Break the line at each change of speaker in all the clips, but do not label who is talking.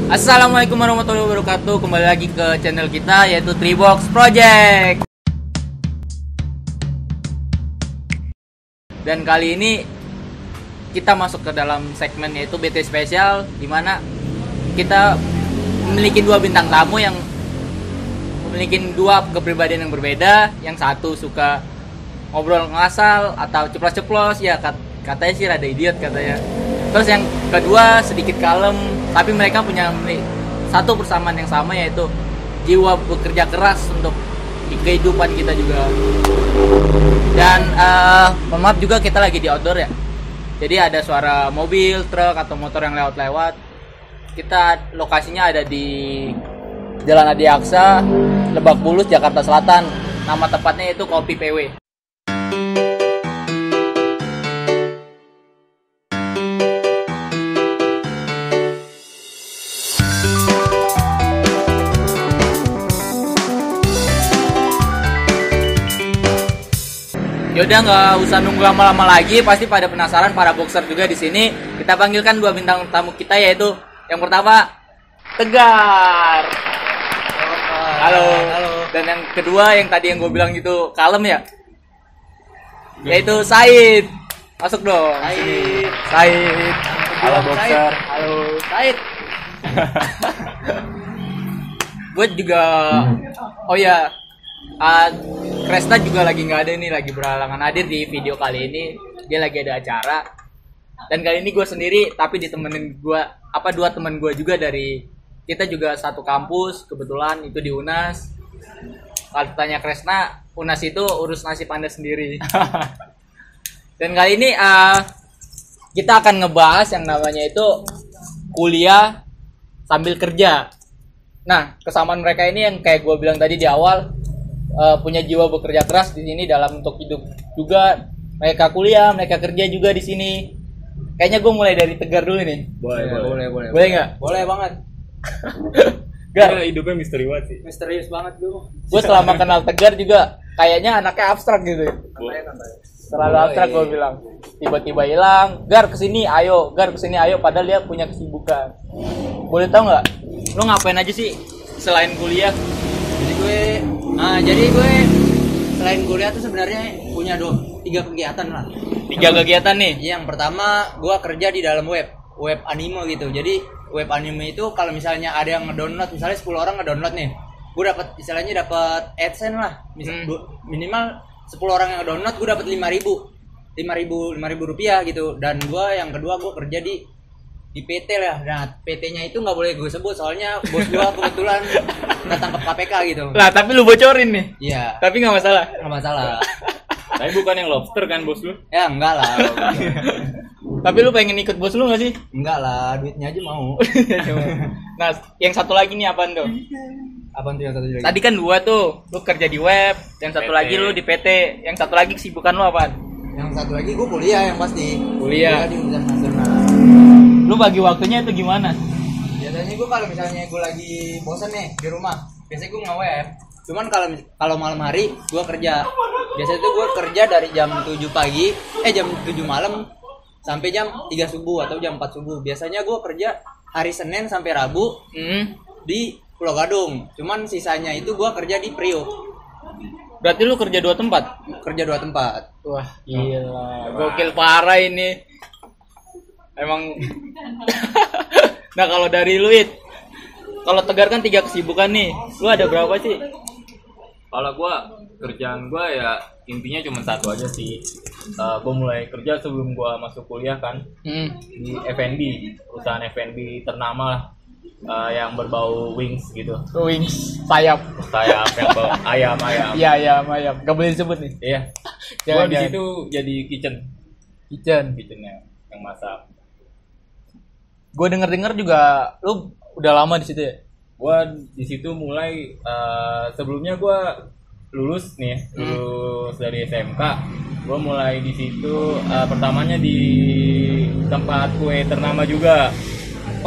Assalamualaikum warahmatullahi wabarakatuh. Kembali lagi ke channel kita, yaitu Tribox Project. Dan kali ini kita masuk ke dalam segmen yaitu BT Spesial, di mana kita memiliki dua bintang tamu yang memiliki dua kepribadian yang berbeda. Yang satu suka ngobrol ngasal atau ceplos-ceplos, ya katanya sih rada idiot katanya. Terus yang kedua sedikit kalem, tapi mereka punya satu persamaan yang sama, yaitu jiwa bekerja keras untuk kehidupan kita juga. Dan maaf juga, kita lagi di outdoor ya, jadi ada suara mobil, truk atau motor yang lewat-lewat. Kita lokasinya ada di Jalan Adi Aksa, Lebak Bulus, Jakarta Selatan. Nama tepatnya itu Kopi PW. Yaudah, nggak usah nunggu lama-lama lagi, pasti pada penasaran, para boxer juga di sini. Kita panggilkan dua bintang tamu kita, yaitu yang pertama Tegar. Halo. Halo. Dan yang kedua yang tadi yang gue bilang gitu kalem ya, yaitu Said. Masuk dong. Said. Halo boxer. Halo Said. Gue juga. Oh ya. Kresta juga lagi nggak ada nih, lagi berhalangan hadir di video kali ini. Dia lagi ada acara. Dan kali ini gue sendiri, tapi ditemenin dua teman gue juga dari, kita juga satu kampus kebetulan, itu di UNAS. Kalau tanya Kresna, UNAS itu urus nasib Anda sendiri. Dan kali ini kita akan ngebahas yang namanya itu kuliah sambil kerja. Nah, kesamaan mereka ini yang kayak gue bilang tadi di awal, punya jiwa bekerja keras di sini dalam untuk hidup juga. Mereka kuliah, mereka kerja juga di sini. Kayaknya gue mulai dari Tegar dulu nih.
Boleh
nggak? Boleh banget.
Gar, hidupnya misteri banget sih.
Misterius banget gue selama kenal Tegar juga kayaknya anaknya abstrak gitu. Terlalu abstrak gue bilang. Tiba-tiba hilang. Gar kesini ayo, padahal dia punya kesibukan. Boleh tahu nggak? Lo ngapain aja sih selain kuliah?
Jadi gue selain kuliah tuh sebenarnya punya tiga kegiatan lah.
Tiga kegiatan nih.
Yang pertama, gue kerja di dalam web anime gitu. Jadi web anime itu kalau misalnya ada yang ngedownload, misalnya 10 orang ngedownload nih, gue dapat AdSense lah. Minimal 10 orang yang ngedownload, gue dapat 5.000 rupiah gitu. Dan gue yang kedua, gue kerja di PT lah. Nah, PT-nya itu nggak boleh gue sebut, soalnya bos gue kebetulan ketangkep KPK gitu.
Lah, tapi lu bocorin nih.
Iya.
Tapi nggak masalah.
Nggak masalah.
Tapi bukan yang lobster kan bos lu?
Ya enggak lah.
Tapi lu pengen ikut bos lu nggak sih?
Enggak lah, duitnya aja mau.
Nah, yang satu lagi nih apaan tuh?
Apaan tuh yang satu lagi?
Tadi kan dua tuh, lu kerja di web, yang satu
PT.
lagi lu di PT, yang satu lagi kesibukan lu apaan?
Yang satu lagi gue kuliah yang pasti.
Kuliah
di Universitas Nasional.
Lu bagi waktunya itu gimana?
Biasanya gue kalau misalnya gue lagi bosan nih di rumah, biasanya gue nge-web. Cuman kalau malam hari gue kerja. Biasanya tuh gue kerja dari jam 7 pagi, jam 7 malam sampai jam 3 subuh atau jam 4 subuh. Biasanya gue kerja hari Senin sampai Rabu di Pulau Gadung. Cuman sisanya itu gue kerja di Priok.
Berarti lu kerja dua tempat?
Kerja 2 tempat.
Wah, gila. Gokil parah ini. Emang. Nah, kalau dari lu, kalau Tegar kan 3 kesibukan nih. Lu ada berapa sih?
Kalau kerjaan gua ya intinya cuma satu aja sih. Gua mulai kerja sebelum gua masuk kuliah kan, di F&B, perusahaan F&B ternama lah, yang berbau wings gitu.
Wings, sayap
yang bau ayam.
Iya, ayam. Gak boleh disebut nih.
Iya. Gua di situ jadi kitchennya yang masak.
Gue denger juga lu udah lama di situ ya?
Gua di situ mulai sebelumnya gua lulus dari SMK. Gua mulai di situ pertamanya di tempat kue ternama juga.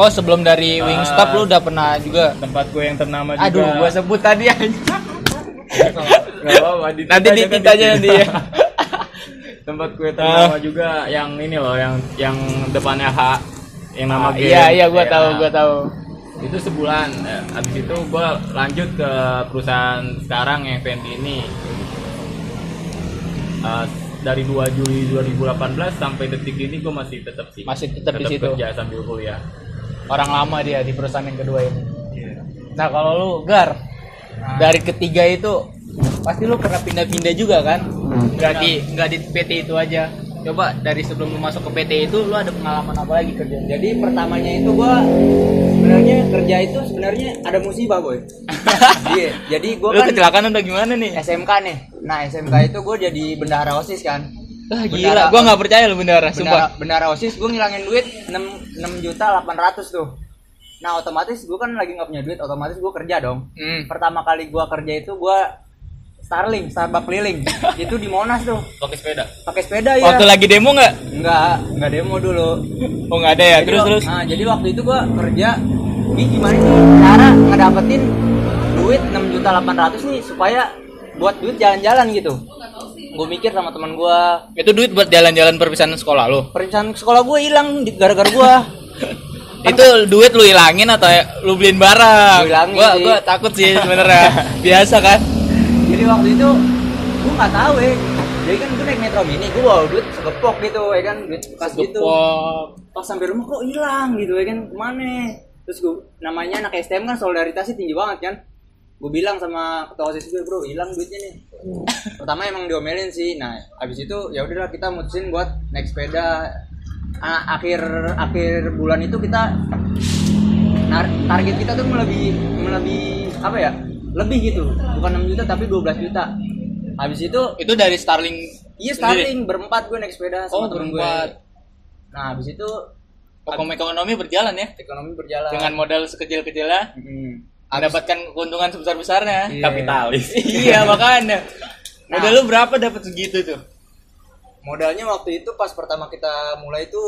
Oh, sebelum dari Wingstop lu udah pernah juga
tempat kue yang ternama juga.
Aduh, gua sebut tadi aja.
Enggak apa-apa,
nanti ditit aja nanti ya.
Tempat kue ternama juga yang ini loh, yang depannya H, yang nama game.
Iya, gua tahu.
Itu sebulan. Habis itu gue lanjut ke perusahaan sekarang yang FNB ini. Dari 2 Juli 2018 sampai detik ini gue masih tetap sih.
Masih tetap di situ.
Kerja sambil kuliah.
Orang lama dia di perusahaan yang kedua ini. Nah kalau lu Gar, dari ketiga itu pasti lu pernah pindah-pindah juga kan? Nggak di PT itu aja. Coba dari sebelum lu masuk ke PT itu lu ada pengalaman apa lagi kerja?
Jadi pertamanya itu gua sebenarnya kerja itu sebenarnya ada musibah boy. Iya. Jadi gua
Lu
kan
kecelakaan atau gimana nih?
SMK nih. Nah SMK itu gua jadi bendahara OSIS kan.
Gila, gua nggak percaya lu bendahara, sumpah.
Bendahara OSIS gua ngilangin duit 6.800.000 tuh. Nah otomatis gua kan lagi nggak punya duit, otomatis gua kerja dong. Pertama kali gua kerja itu gua Starbucks keliling. Itu di Monas tuh. Pakai sepeda ya.
Waktu lagi demo nggak?
Enggak demo dulu.
Oh nggak ada ya. Terus.
Nah, jadi waktu itu gua kerja gimana sih cara ngedapetin duit 6.800.000 nih supaya buat duit jalan-jalan gitu. Gue mikir sama teman gua.
Itu duit buat jalan-jalan perpisahan sekolah lo?
Perpisahan sekolah gua hilang gara-gara gua.
Itu duit lu hilangin atau lu beliin barang? Gua takut sih sebenarnya. Biasa kan?
Jadi waktu itu gue nggak tahu ya. Jadi kan gue naik metro mini, gue bawa duit segepok gitu ya kan, duit bekas gitu. Pas sampai rumah kok hilang gitu ya kan, kemana? Terus gue namanya anak STM kan solidaritasnya tinggi banget kan. Gue bilang sama ketua OSIS gue, bro hilang duitnya nih. Pertama emang diomelin sih. Nah abis itu ya udahlah kita mutusin buat naik sepeda. Akhir bulan itu kita target kita tuh melebihi apa ya? Lebih gitu, bukan 6 juta tapi 12 juta. Habis itu
dari Starling.
Iya Starling berempat gue naik sepeda sama temen gue. Nah habis itu
ekonomi berjalan ya.
Ekonomi berjalan.
Dengan modal sekecil-kecilnya, mendapatkan keuntungan sebesar-besarnya.
Iya. Kapitalis.
Iya makanya. Modal lu berapa dapat segitu tuh?
Modalnya waktu itu pas pertama kita mulai itu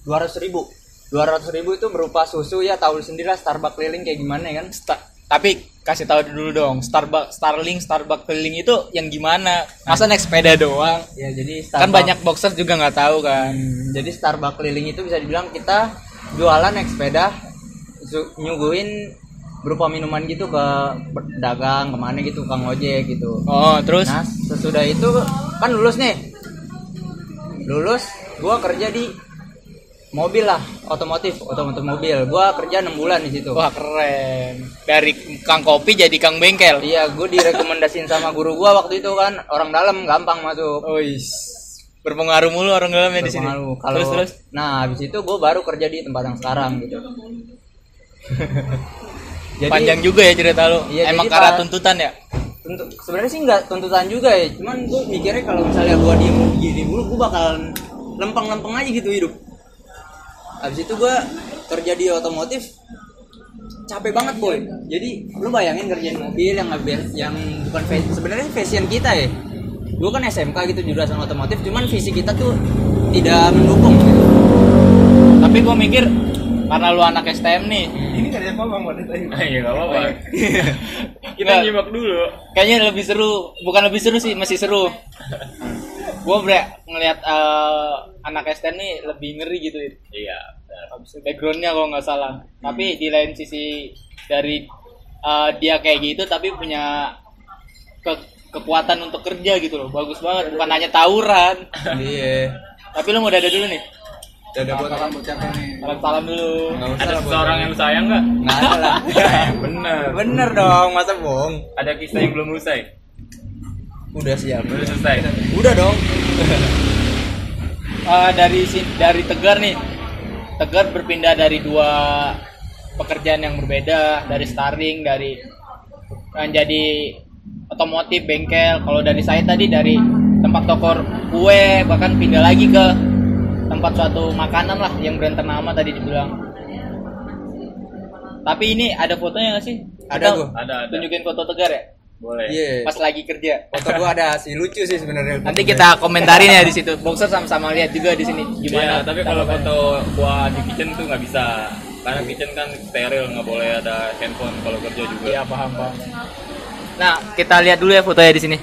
200.000. 200.000 itu berupa susu ya, tahu sendiri lah Starbucks keliling kayak gimana ya kan.
Tapi kasih tahu dulu dong, Starbucks keliling itu yang gimana? Masa naik sepeda doang?
Ya jadi
kan banyak boxer juga nggak tahu kan.
Jadi Starbucks keliling itu bisa dibilang kita jualan naik sepeda, nyuguhin berupa minuman gitu ke pedagang kemana gitu, kang ojek gitu.
Oh terus?
Nah sesudah itu kan lulus gua kerja di mobil lah, otomotif mobil. Gua kerja 6 bulan di situ.
Wah keren. Dari kang kopi jadi kang bengkel.
Iya, gua direkomendasiin sama guru gua waktu itu kan, orang dalam gampang masuk.
Berpengaruh mulu orang dalamnya di sini. Terus.
Nah, habis itu gua baru kerja di tempat yang sekarang gitu.
Jadi, panjang juga ya cerita lu.
Iya,
emang karena tuntutan ya?
Sebenarnya sih nggak tuntutan juga ya. Cuman gua mikirnya kalau misalnya gua diem gini dulu, gua bakalan lempeng-lempeng aja gitu hidup. Habis itu gue kerja di otomotif capek banget boy. Jadi lu bayangin kerjain mobil yang bukan sebenarnya fashion kita ya. Gue kan SMK gitu jurusan otomotif, cuman visi kita tuh tidak mendukung gitu.
Tapi gue mikir karena lu anak STM nih.
Ini nggak ada apa-apa mau ditanya. Iya nggak apa-apa. Kita nyimak dulu.
Kayaknya lebih seru, bukan lebih seru sih, masih seru. Gue ngelihat anak STM nih lebih ngeri gitu.
Iya.
Backgroundnya kalau nggak salah. Tapi di lain sisi dari dia kayak gitu, tapi punya kekuatan untuk kerja gitu loh. Bagus banget. Bukan hanya tawuran.
Iya.
Tapi lo mau dada dulu nih.
Dada buat salam ucapin nih.
Salam dulu.
Ada seseorang yang lu sayang nggak?
Nggak ada lah. Bener dong, masa bohong.
Ada kisah yang belum usai.
Udah siap.
Udah selesai.
Udah dong.
Dari Tegar nih. Tegar berpindah dari 2 pekerjaan yang berbeda, dari Starling, dari jadi otomotif bengkel. Kalau dari saya tadi dari tempat toko kue, bahkan pindah lagi ke tempat suatu makanan lah yang brand ternama tadi dibilang. Tapi ini ada fotonya nggak sih?
Ada.
Tunjukin foto Tegar ya?
Boleh.
Yeah.
Pas lagi kerja.
Foto gua ada sih, lucu sih sebenarnya.
Nanti kita komentarin ya di situ. Boxer sama-sama lihat juga di sini gimana.
Iya, tapi kalau foto gua di kitchen tuh nggak bisa. Karena kitchen kan steril, nggak boleh ada handphone kalau kerja juga.
Iya, paham. Nah, kita lihat dulu ya fotonya di sini.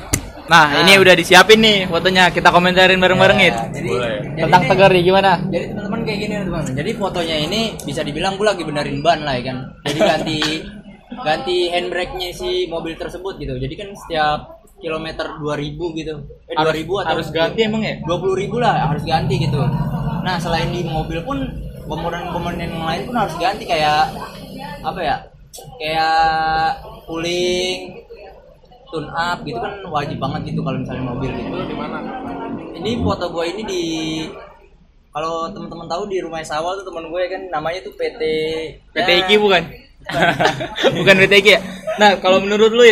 Nah, ini udah disiapin nih fotonya. Kita komentarin bareng-bareng
ya,
nih.
Boleh.
Tentang Tegar nih gimana?
Jadi teman-teman kayak gini teman. Jadi fotonya ini bisa dibilang gue lagi benerin ban lah ya kan. Jadi ganti handbrake-nya si mobil tersebut gitu. Jadi kan setiap kilometer 2.000 gitu. 2.000 atau
harus ganti emang ya?
20.000 lah harus ganti gitu. Nah selain di mobil pun komponen-komponen yang lain pun harus ganti kayak apa ya? Kayak cooling, tune up gitu kan wajib banget gitu kalau misalnya mobil gitu.
Di mana?
Ini foto gue ini di kalau teman-teman tahu di Rumah Sawal tuh teman gue kan namanya tuh PT
PT IKI bukan? Bukan PT IKI ya? Nah kalau menurut lu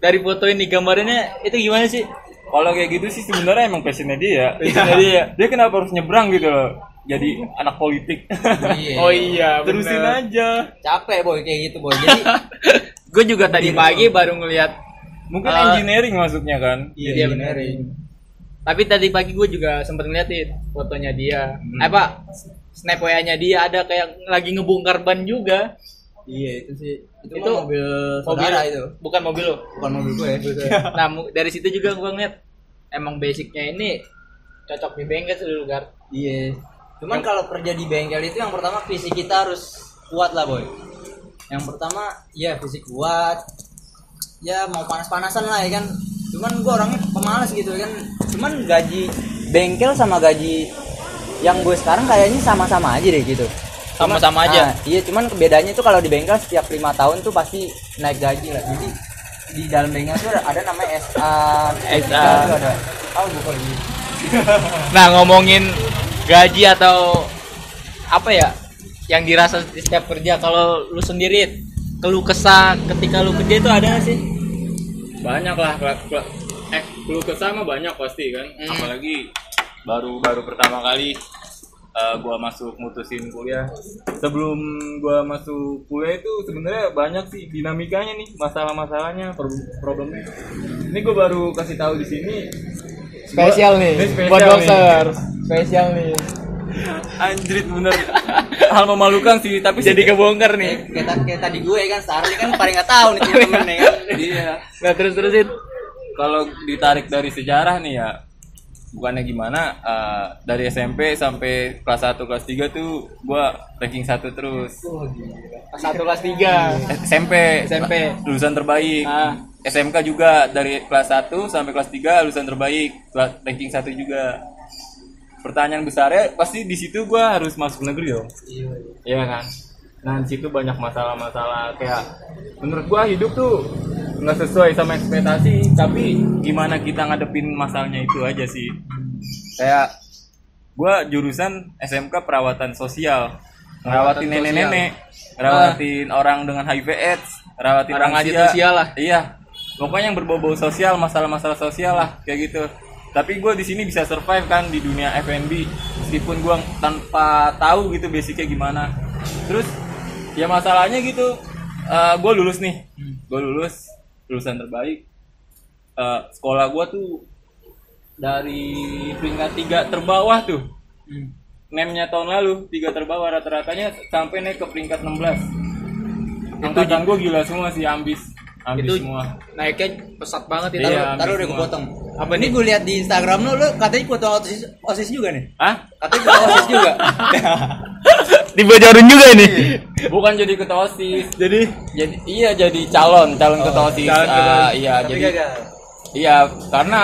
dari foto ini gambarnya itu gimana sih?
Kalau kayak gitu sih sebenarnya emang passionnya dia. Dia kenapa harus nyebrang gitu loh? Jadi anak politik.
Iya.
Oh iya,
Terusin
bener.
aja.
Capek boy kayak gitu boy. Jadi
Gue juga tadi pagi baru ngeliat.
Mungkin engineering masuknya kan?
Iya engineering. Tapi tadi pagi gue juga sempat ngeliatin fotonya dia. Snap WA-nya dia ada kayak lagi ngebongkar ban juga.
iya itu sih. Itu
Itu
mobil saudara itu.
Bukan mobil lo.
Bukan mobil gue ya.
Nah, dari situ juga gue ngeliat emang basicnya ini cocok di bengkel dulu Gar.
Iya. Cuman kalau kerja di bengkel itu yang pertama fisik kita harus kuat lah boy. Yang pertama ya fisik kuat. Ya mau panas-panasan lah ya kan. Cuman gue orangnya pemalas gitu kan. Cuman gaji bengkel sama gaji yang gue sekarang kayaknya sama-sama aja deh gitu.
Sama-sama aja.
Nah, iya cuman bedanya itu kalau di bengkel setiap 5 tahun tuh pasti naik gaji lah. Jadi di dalam bengkel tuh ada namanya SA.
SA.
Itu ada. Tahu bukan ini.
Nah, ngomongin gaji atau apa ya yang dirasa di setiap kerja, kalau lu sendiri keluh kesah ketika lu kerja itu ada gak sih?
Banyak lah. Keluh kesah mah banyak pasti kan. Apalagi baru pertama kali gua mutusin kuliah. Sebelum gua masuk kuliah itu sebenarnya banyak sih dinamikanya nih, masalah-masalahnya, problemnya. Ini gua baru kasih tahu di sini.
Spesial nih
Ini spesial
buat
nih.
dokter. Spesial nih.
Anjrit bener. Hal memalukan sih, tapi
Jadi kebongkar nih.
Kayak tadi gue kan Starly kan paling nggak tahu nih temen-temen kan.
iya.
Nah, terusin.
Kalau ditarik dari sejarah nih ya, bukannya gimana, dari SMP sampai kelas 1 kelas 3 tuh gua ranking 1 terus.
Kelas 1 kelas 3.
SMP lulusan terbaik. SMK juga dari kelas 1 sampai kelas 3 lulusan terbaik, ranking 1 juga. Pertanyaan besarnya pasti di situ gua harus masuk negeri dong. Iya kan? Nah, di situ banyak masalah-masalah kayak menurut gua hidup tuh nggak sesuai sama ekspektasi, tapi gimana kita ngadepin masalahnya itu aja sih. Kayak gua jurusan SMK perawatan sosial, ngerawatin nenek-nenek, ngerawatin orang dengan HIV/AIDS, ngerawatin
Orang
lansia.
aja sosial lah.
Iya, pokoknya yang berbau-bau sosial, masalah-masalah sosial lah kayak gitu. Tapi gue di sini bisa survive kan di dunia F&B meskipun gue tanpa tahu gitu basicnya gimana. Terus ya masalahnya gitu, gue lulus nih, lulusan terbaik. Sekolah gue tuh dari peringkat 3 terbawah tuh, NEM-nya tahun lalu 3 terbawah, rata-ratanya sampai naik ke peringkat 16. Angkatan gue gila semua sih, ambis
Itu
semua.
naiknya pesat banget itu.
Iya.
Taruh udah
semua.
gue potong.
Apa
Ini
nih?
gue lihat di Instagram lu katanya ikut OSIS juga nih.
Hah?
Katanya ikut OSIS juga.
Dibocorin juga ini.
Bukan jadi ketua OSIS. Jadi iya jadi calon ketua OSIS.
calon ketua OSIS.
Iya,
Tapi
jadi
gagal.
iya karena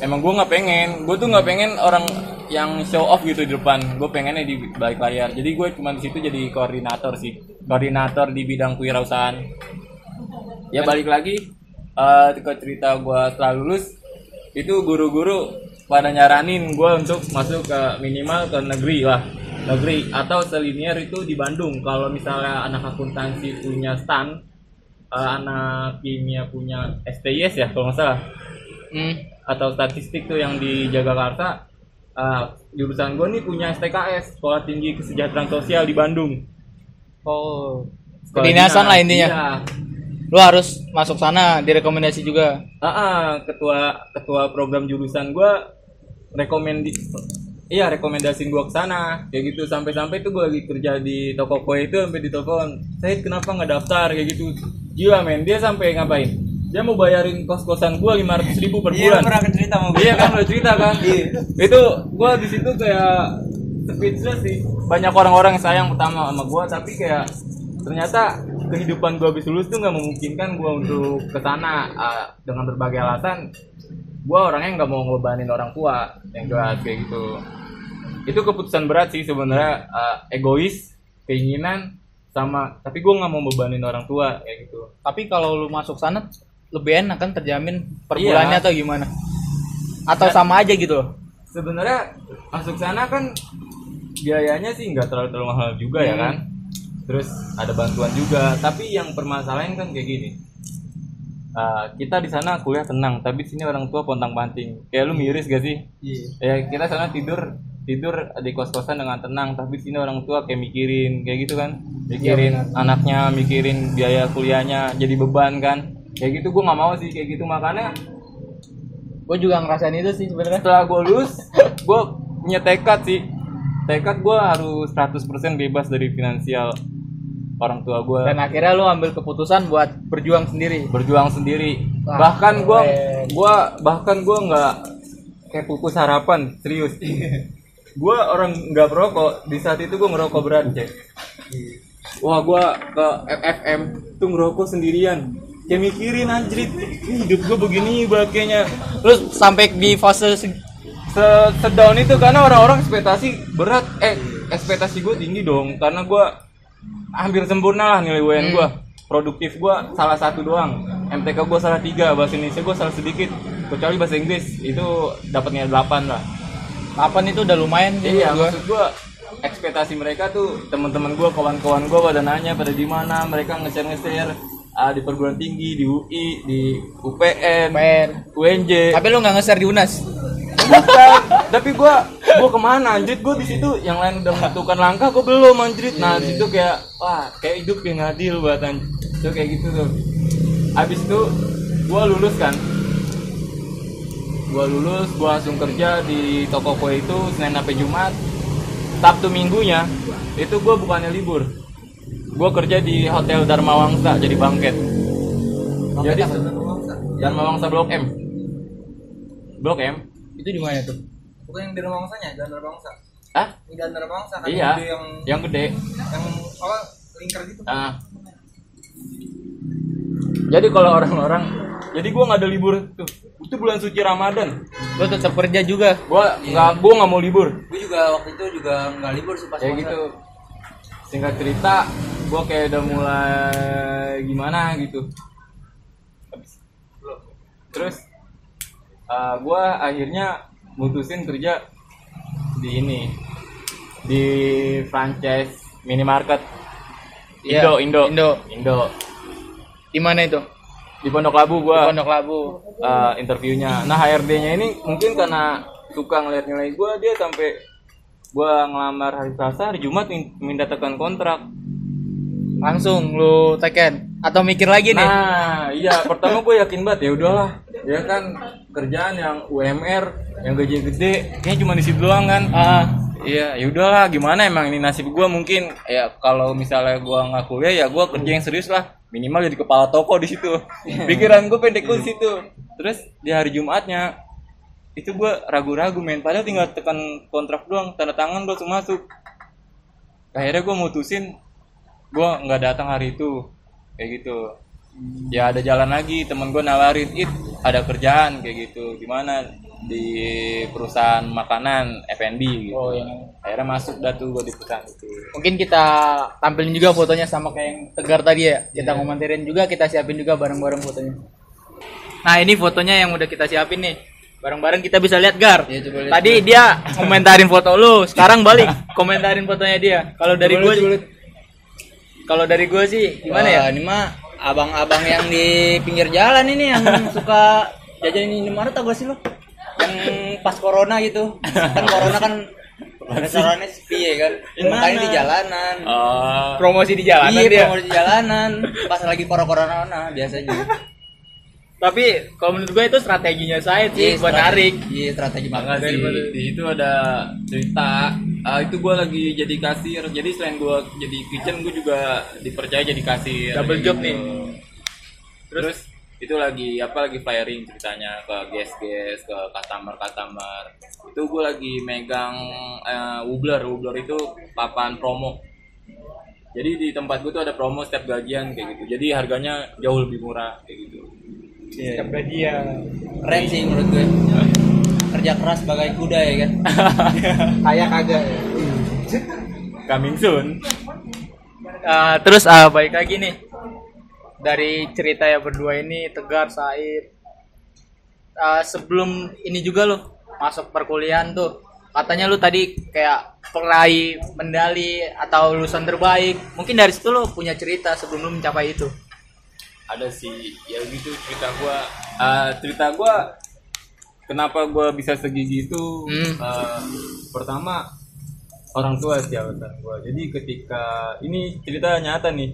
emang gue nggak pengen orang yang show off gitu di depan. Gue pengennya di balik layar. Jadi gue cuma di situ jadi koordinator di bidang kewirausahaan. Ya balik lagi ke cerita gue setelah lulus itu guru-guru pada nyaranin gue untuk masuk ke minimal ke negeri atau selinier itu di Bandung. Kalau misalnya anak akuntansi punya STAN, anak kimia punya STIS ya kalau nggak salah, atau statistik tuh yang di Jagakarsa, jurusan gue nih punya STKS, Sekolah Tinggi Kesejahteraan Sosial di Bandung.
Oh.
Sekolah
Kedinasan
dinas,
lah intinya.
Iya.
Lu harus masuk sana, direkomendasi juga.
Ketua program jurusan gue rekomendasiin gue ke sana kayak gitu, sampai tuh gue lagi kerja di toko kue itu, sampai ditelepon, "Said, kenapa nggak daftar?" kayak gitu. Gila men, dia sampai ngapain? Dia mau bayarin kos-kosan gue 500.000 per bulan.
Iya, pernah cerita sama gue.
Iya kan, lo cerita kan? Itu gue di situ kayak speechless sih. Banyak orang-orang yang sayang pertama sama gue, tapi kayak ternyata kehidupan gue habis lulus tuh nggak memungkinkan gue untuk kesana dengan berbagai alasan. Gue orangnya nggak mau ngebebanin orang tua, yang jelas kayak gitu. Itu keputusan berat sih sebenarnya, egois, keinginan sama, tapi gue nggak mau bebanin orang tua kayak gitu.
Tapi kalau lu masuk sana lebih enak kan, terjamin per bulannya atau gimana? Atau sama aja gitu loh?
Sebenarnya masuk sana kan biayanya sih nggak terlalu mahal juga ya kan. Terus ada bantuan juga, tapi yang permasalahan kan kayak gini. Kita di sana kuliah tenang, tapi di sini orang tua pontang-panting. Kayak lu miris gak sih?
Iya.
Ya kita sana tidur di kos-kosan dengan tenang, tapi di sini orang tua kayak mikirin kayak gitu kan. Mikirin anaknya, mikirin biaya kuliahnya, jadi beban kan. Kayak gitu gue nggak mau sih kayak gitu, makanya
Gue juga ngerasain itu sih sebenarnya.
setelah gue lulus, gue punya tekad sih. Tekad gue harus 100% bebas dari finansial orang tua gue.
Dan akhirnya lu ambil keputusan buat berjuang sendiri.
Berjuang sendiri.
Wah,
bahkan gue nggak kayak pupus harapan, serius. Gue orang nggak merokok. Di saat itu gue ngerokok berat, cek. Wah, gue ke FFM tuh ngerokok sendirian. Kayak mikirin anjrit, hidup gue begini kayaknya.
Terus sampai di fase
Sedown itu karena orang-orang ekspektasi berat, ekspektasi gue tinggi dong, karena gue hampir sempurna lah nilai UN gue, produktif gue salah satu doang, MTK gue salah 3, bahasa Indonesia gue salah sedikit, kecuali bahasa Inggris itu dapatnya 8 lah.
8 itu udah lumayan sih.
Iya, maksud gue ekspektasi mereka tuh, teman-teman gue, kawan-kawan gue pada nanya pada di mana, mereka nge-share di perguruan tinggi, di UI, di UPN, UNJ.
Tapi lu nggak nge-share di UNAS?
Bukan, tapi gua kemana anjrit, gua di situ yang lain udah menentukan langkah, gua belum anjrit. Nah di situ kayak wah kayak hidup yang adil buat anjrit. Itu kayak gitu tuh. Abis itu gua lulus kan, gua langsung kerja di toko kue itu Senin sampai Jumat. Sabtu Minggunya itu gua bukannya libur, gua kerja di Hotel Dharma Wangsa jadi bangket. Jadi Dharma Wangsa Blok M. Blok M
Itu di mana tuh?
Bukan yang di Dharma Wangsanya, Jalan Dharma Wangsa.
Hah?
Yang Jalan Dharma Wangsa kan
Iya,
yang
gede.
yang apa lingkar gitu.
Jadi kalau orang-orang, jadi gue nggak ada libur tuh. Itu bulan suci Ramadan.
Lu tetap kerja juga?
Gua nggak mau libur.
Gue juga waktu itu juga nggak libur sih pas
Kayak gitu. Singkat cerita, gue kayak udah mulai gimana gitu. Terus gue akhirnya mutusin kerja di franchise minimarket Indo.
Di mana itu?
Di Pondok Labu gue.
Di Pondok Labu.
Interviewnya. Nah HRD-nya ini mungkin karena suka ngeliat nilai gue, dia sampai gue ngelamar hari Selasa, hari Jumat minta tekan kontrak.
Langsung lu teken atau mikir lagi nih?
Nah iya, pertama gue yakin banget ya udahlah, ya kan kerjaan yang UMR yang gaji gede kayaknya cuma di situ doang kan. Iya, ya udahlah, gimana emang ini nasib gue, mungkin ya kalau misalnya gue nggak kuliah ya gue kerja yang serius lah, minimal jadi kepala toko di situ. Pikiran gue pendek gue di situ. Terus di hari Jumatnya itu gue ragu-ragu men, padahal tinggal tekan kontrak doang, tanda tangan gue langsung masuk. Akhirnya gue mutusin gue nggak datang hari itu kayak gitu. Ya ada jalan lagi, temen gue nawarin, ada kerjaan kayak gitu, gimana di perusahaan makanan F&B gitu. Akhirnya masuk dah tuh gue di perusahaan itu.
Mungkin kita tampilin juga fotonya sama kayak yang Tegar tadi ya. Kita ngomentarin juga, kita siapin juga bareng-bareng fotonya. Nah ini fotonya yang udah kita siapin nih. Bareng-bareng kita bisa lihat Gar.
Ya, lihat.
Tadi dia komentarin foto lu, sekarang balik komentarin fotonya dia. Kalau dari gue sih gimana ya?
Ini mah abang-abang yang di pinggir jalan ini yang suka jajan ini mana tau gak sih lo? Yang pas corona gitu. Kan corona kan restorannya sepi ya kan. Makanya di jalanan.
Promosi di jalanan
iya,
dia.
promosi di jalanan. Pas lagi corona biasanya.
Tapi kalau menurut gue itu strateginya saya sih buat narik.
Iya, strategi
banget sih. Di situ ada cerita. Itu gue lagi jadi kasir. Jadi selain gue jadi kitchen, gue juga dipercaya jadi kasir.
Double job nih.
Terus itu lagi flyering ceritanya ke guest ke customer. Itu gue lagi megang Woobler itu papan promo. Jadi di tempat gue tuh ada promo setiap gajian kayak gitu. Jadi harganya jauh lebih murah kayak gitu.
Setiap gajian. Keren sih menurut gue. Kerja keras sebagai kuda ya kan. Kayak kagak ya.
Coming soon.
Terus balik lagi nih dari cerita ya berdua ini, Tegar, Said. Sebelum ini juga lo masuk perkuliahan tuh, katanya lu tadi kayak peraih medali atau lulusan terbaik. Mungkin dari situ lo punya cerita sebelum lu mencapai itu.
Ada sih, ya gitu cerita gua kenapa gua bisa segigi itu. Pertama orang tua sih alasan gua. Jadi ketika ini cerita nyata nih,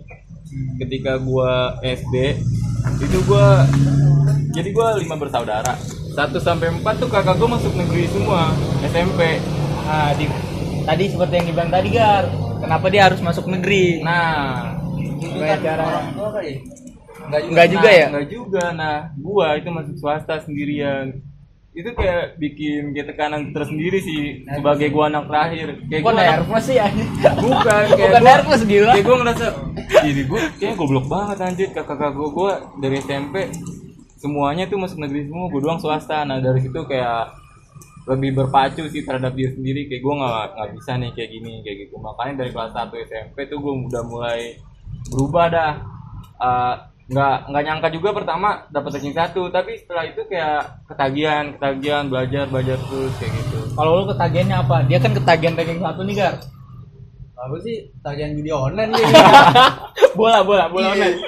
ketika gua SD itu gua 5 bersaudara. 1 sampai 4 tuh kakak gua masuk negeri semua SMP.
Tadi seperti yang dibilang tadi, Gar, kenapa dia harus masuk negeri?
Nah,
Itu kan orang tua kali.
Enggak juga ya?
Enggak juga. Nah, gua itu masuk swasta sendirian. Itu kayak bikin kayak tekanan tersendiri sih sebagai gua anak terakhir. Kayak
Kok nervous sih ya?
Bukan
Bukan nervous, gila.
Kayak gua ngerasa diri gua kayak goblok banget anjir. Kakak gua dari SMP semuanya tuh masuk negeri semua, gua doang swasta. Nah, dari situ kayak lebih berpacu sih terhadap diri sendiri, kayak gue nggak bisa nih kayak gini kayak gitu. Makanya dari kelas 1 SMP tuh gue udah mulai berubah dah. Nggak nyangka juga pertama dapat ranking 1, tapi setelah itu kayak ketagihan belajar terus kayak gitu.
Kalau lu ketagihannya apa? Dia kan ketagihan ranking 1 nih, Gar.
Aku sih tagihan judi online gitu.
bola online.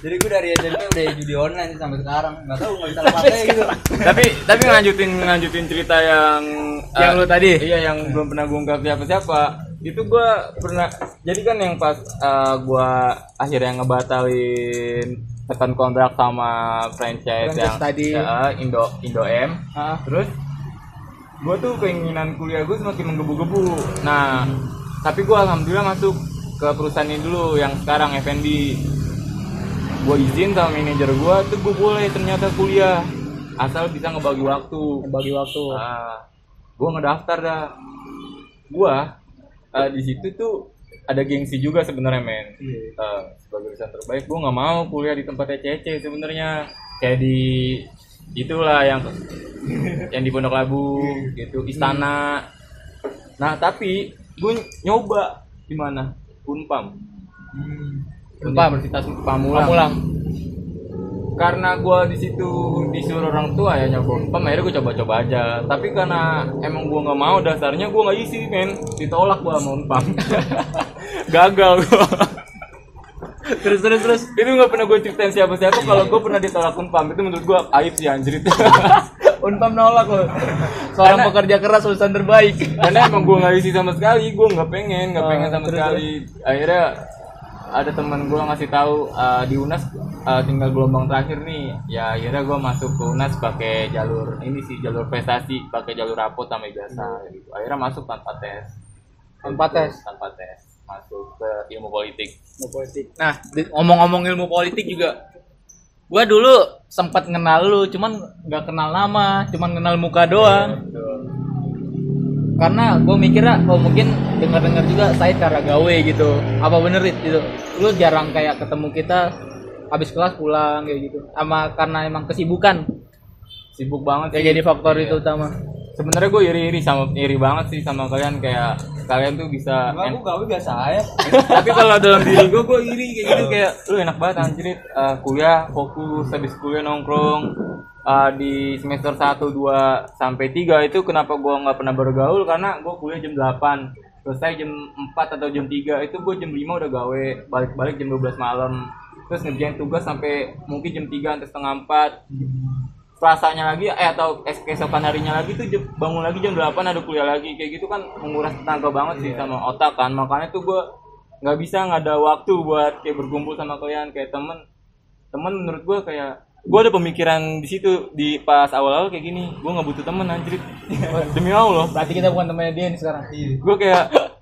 Jadi gue dari SMP udah judi online sih sampai sekarang. Enggak tahu enggak bisa lepas gitu.
tapi ngelanjutin cerita yang
Yang lu tadi?
Iya, yang belum pernah gue ungkap siapa. Itu gue pernah, jadi kan yang pas gue akhirnya ngebatalin tekan kontrak sama franchise yang
tadi.
Indo M. Terus gue tuh keinginan kuliah gue semakin menggebu-gebu. Nah, tapi gue alhamdulillah masuk ke perusahaan ini dulu yang sekarang FNB. Gue izin sama manajer gue tuh gue boleh ternyata kuliah asal bisa ngebagi waktu. Gue ngedaftar dah. Gue di situ tuh ada gengsi juga sebenarnya, men. Sebagai lulusan terbaik gue nggak mau kuliah di tempat ECC sebenarnya, kayak di itulah yang di Pondok Labu gitu, Istana. Nah, tapi gue nyoba di mana? Unpam. Universitas Pamulang. Karena gue di situ disuruh orang tua ya nyoba Unpam, akhirnya gue coba-coba aja. Tapi karena emang gue nggak mau, dasarnya gue nggak isi, men. Ditolak gue sama Unpam. Gagal gue. terus itu nggak pernah gue ceritain siapa kalau gue pernah ditolak Unpam. Itu menurut gue aib sih, anjir itu.
Unpam nolak lo. Seorang pekerja keras lulusan terbaik.
Karena emang gue nggak isi sama sekali, gue nggak pengen sama sekali. Akhirnya ada teman gue ngasih tahu di UNAS tinggal gelombang terakhir nih. Ya akhirnya gue masuk ke UNAS pakai jalur ini sih, jalur prestasi, pakai jalur rapot sama ijazah gitu. Akhirnya masuk tanpa tes. Masuk ke ilmu politik.
Nah, ngomong-ngomong ilmu politik juga, gua dulu sempat kenal lu, cuman nggak kenal nama, cuman kenal muka doang. Karena gue mikirnya, mungkin dengar-dengar juga Said cara gawe gitu. Apa bener itu? Lu jarang kayak ketemu kita habis kelas pulang kayak gitu. Sama karena emang kesibukan.
Sibuk banget
Kayak jadi faktor itu utama.
Sebenarnya gue iri banget sih sama kalian, kayak kalian tuh bisa.
Aku gawe biasa aja.
Tapi kalau dalam diri gue iri kayak gitu, kayak lu enak banget anjir, kuliah fokus, habis kuliah nongkrong. Di semester 1, 2 sampai 3 itu kenapa gue nggak pernah bergaul, karena gue kuliah jam 8, selesai jam 4 atau jam 3, itu gue jam 5 udah gawe, balik jam 12 malam, terus ngerjain tugas sampai mungkin jam 3 atau setengah 4. Selasanya lagi atau keesokan harinya lagi tuh bangun lagi jam 8 ada kuliah lagi, kayak gitu kan menguras tenaga banget sih sama otak kan. Makanya tuh gue nggak ada waktu buat kayak berkumpul sama kalian. Kayak temen menurut gue kayak gue ada pemikiran di situ di pas awal-awal kayak gini, gue nggak butuh temen anjir. Demi Allah.
Berarti kita bukan temannya dia nih sekarang.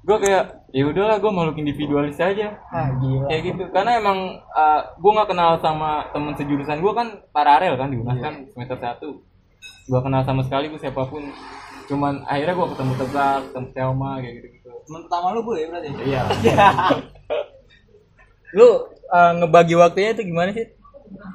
Gue kayak ya udahlah, gue makhluk individualis aja.
Gila.
Kayak gitu, karena emang gue nggak kenal sama temen sejurusan gue kan paralel kan di UNAS kan semester 1. Gue kenal sama sekali gue siapapun. Cuman akhirnya gue ketemu Tegar, ketemu Selma kayak gitu.
Teman pertama lu gue berarti.
Iya.
Lu ngebagi waktunya itu gimana sih?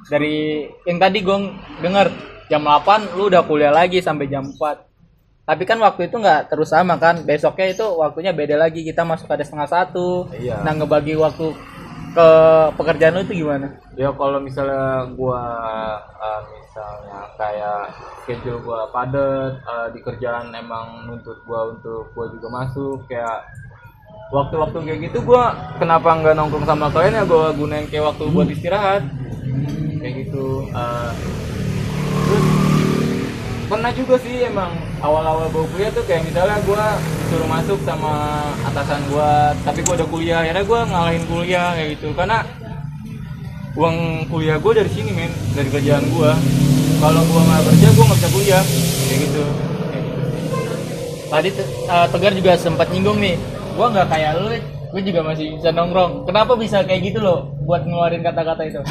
Dari yang tadi gue denger jam 8 lu udah kuliah lagi sampai jam 4. Tapi kan waktu itu nggak terus sama kan. Besoknya itu waktunya beda lagi. Kita masuk ada 12:30.
Iya.
Nah, ngebagi waktu ke pekerjaan lu itu gimana?
Ya kalau misalnya gua misalnya kayak schedule gua padat, di kerjaan emang nuntut gua untuk gua juga masuk, kayak waktu-waktu kayak gitu gua kenapa nggak nongkrong sama kalian ya, gua gunain kayak waktu buat istirahat kayak gitu. Terus pernah juga sih emang awal-awal gua kuliah tuh kayak misalnya gua disuruh masuk sama atasan gua, tapi gua udah kuliah, akhirnya gua ngalahin kuliah kayak gitu karena uang kuliah gue dari sini men, dari kerjaan gue. Kalau gue nggak kerja gue nggak bisa kuliah kayak gitu.
Tadi Tegar juga sempat nyinggung nih, gua nggak kayak lu, gue juga masih bisa nongkrong. Kenapa bisa kayak gitu lo buat ngeluarin kata-kata itu?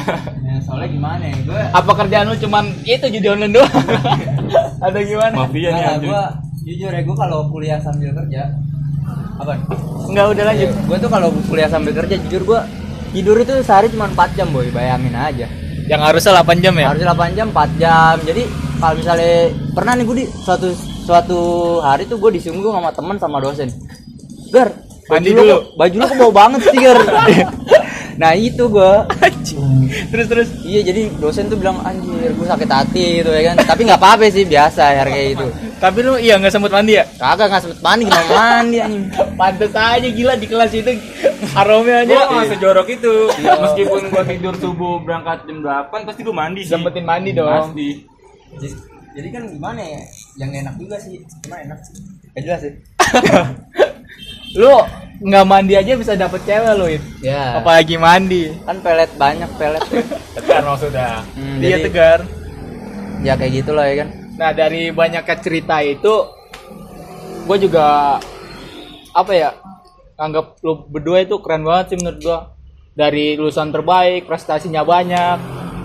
Ya, soalnya gimana ya, gue
Apa kerjaan lu cuman itu judi online doang? Ada gimana?
Mafia nih anjir.
gue jujur ya, gue kalau kuliah sambil kerja apa?
Enggak, udah lanjut.
Gue tuh kalau kuliah sambil kerja jujur gue tidur itu sehari cuma 4 jam boy, bayangin aja.
Yang harusnya 8 jam ya?
Harusnya 8 jam, 4 jam. Jadi kalau misalnya pernah nih gue di suatu hari tuh gue disungguh sama teman sama dosen. Gar,
Mandi dulu.
Baju lu kok bau banget sih, Gar. Nah, itu gue.
Terus
Iya, jadi dosen tuh bilang anjir, gue sakit hati gitu ya kan. Tapi enggak apa-apa sih, biasa ya kayak gitu.
tapi lu iya nggak sempet mandi ya?
Kagak, enggak sempet mandi, gimana mandi anjing.
Pantes aja, gila di kelas itu aromanya
Gue
aja.
nggak sejorok itu. Meskipun gue tidur subuh berangkat jam 8 pasti gue mandi sih.
Sempetin mandi dong.
Pasti.
Jadi kan gimana ya? Yang enak juga sih. Cuma enak. Gak jelas sih.
Lu nggak mandi aja bisa dapet cewek lo itu.
Ya.
Apalagi mandi.
Kan pelet banyak pelet.
Tegar maksudnya.
Dia
Jadi,
Tegar.
ya kayak gitulah ya kan.
Nah, dari banyaknya cerita itu gue juga apa ya, anggap lu berdua itu keren banget sih menurut gue. Dari lulusan terbaik, prestasinya banyak.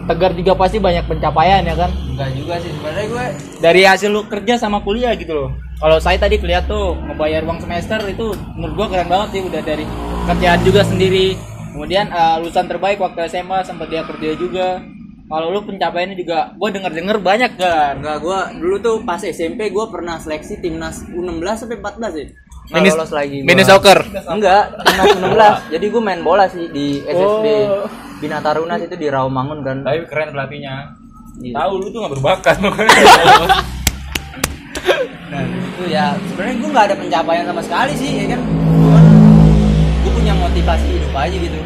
Tegar juga pasti banyak pencapaian ya kan.
Enggak juga sih sebenarnya gue.
Dari hasil lu kerja sama kuliah gitu loh. Kalau saya tadi kelihatan tuh ngebayar uang semester itu menurut gue keren banget sih, udah dari kerjaan juga sendiri. Kemudian lulusan terbaik waktu SMA sempat dia kerja juga. Kalau lu pencapaiannya juga gue denger banyak kan.
Enggak, gue dulu tuh pas SMP gue pernah seleksi timnas U16 sampai 14 sih. Nggak
Mini-
lolos lagi gua.
Mini soccer.
Enggak, timnas U16. Jadi gue main bola sih di SSB.
Oh.
Bina Taruna itu di Rawamangun kan.
Tapi keren pelatihnya.
Iya.
Tahu lu tuh nggak berbakat.
Nah, itu ya sebenarnya gue nggak ada pencapaian sama sekali sih ya kan. Cuman gue punya motivasi hidup aja gitu.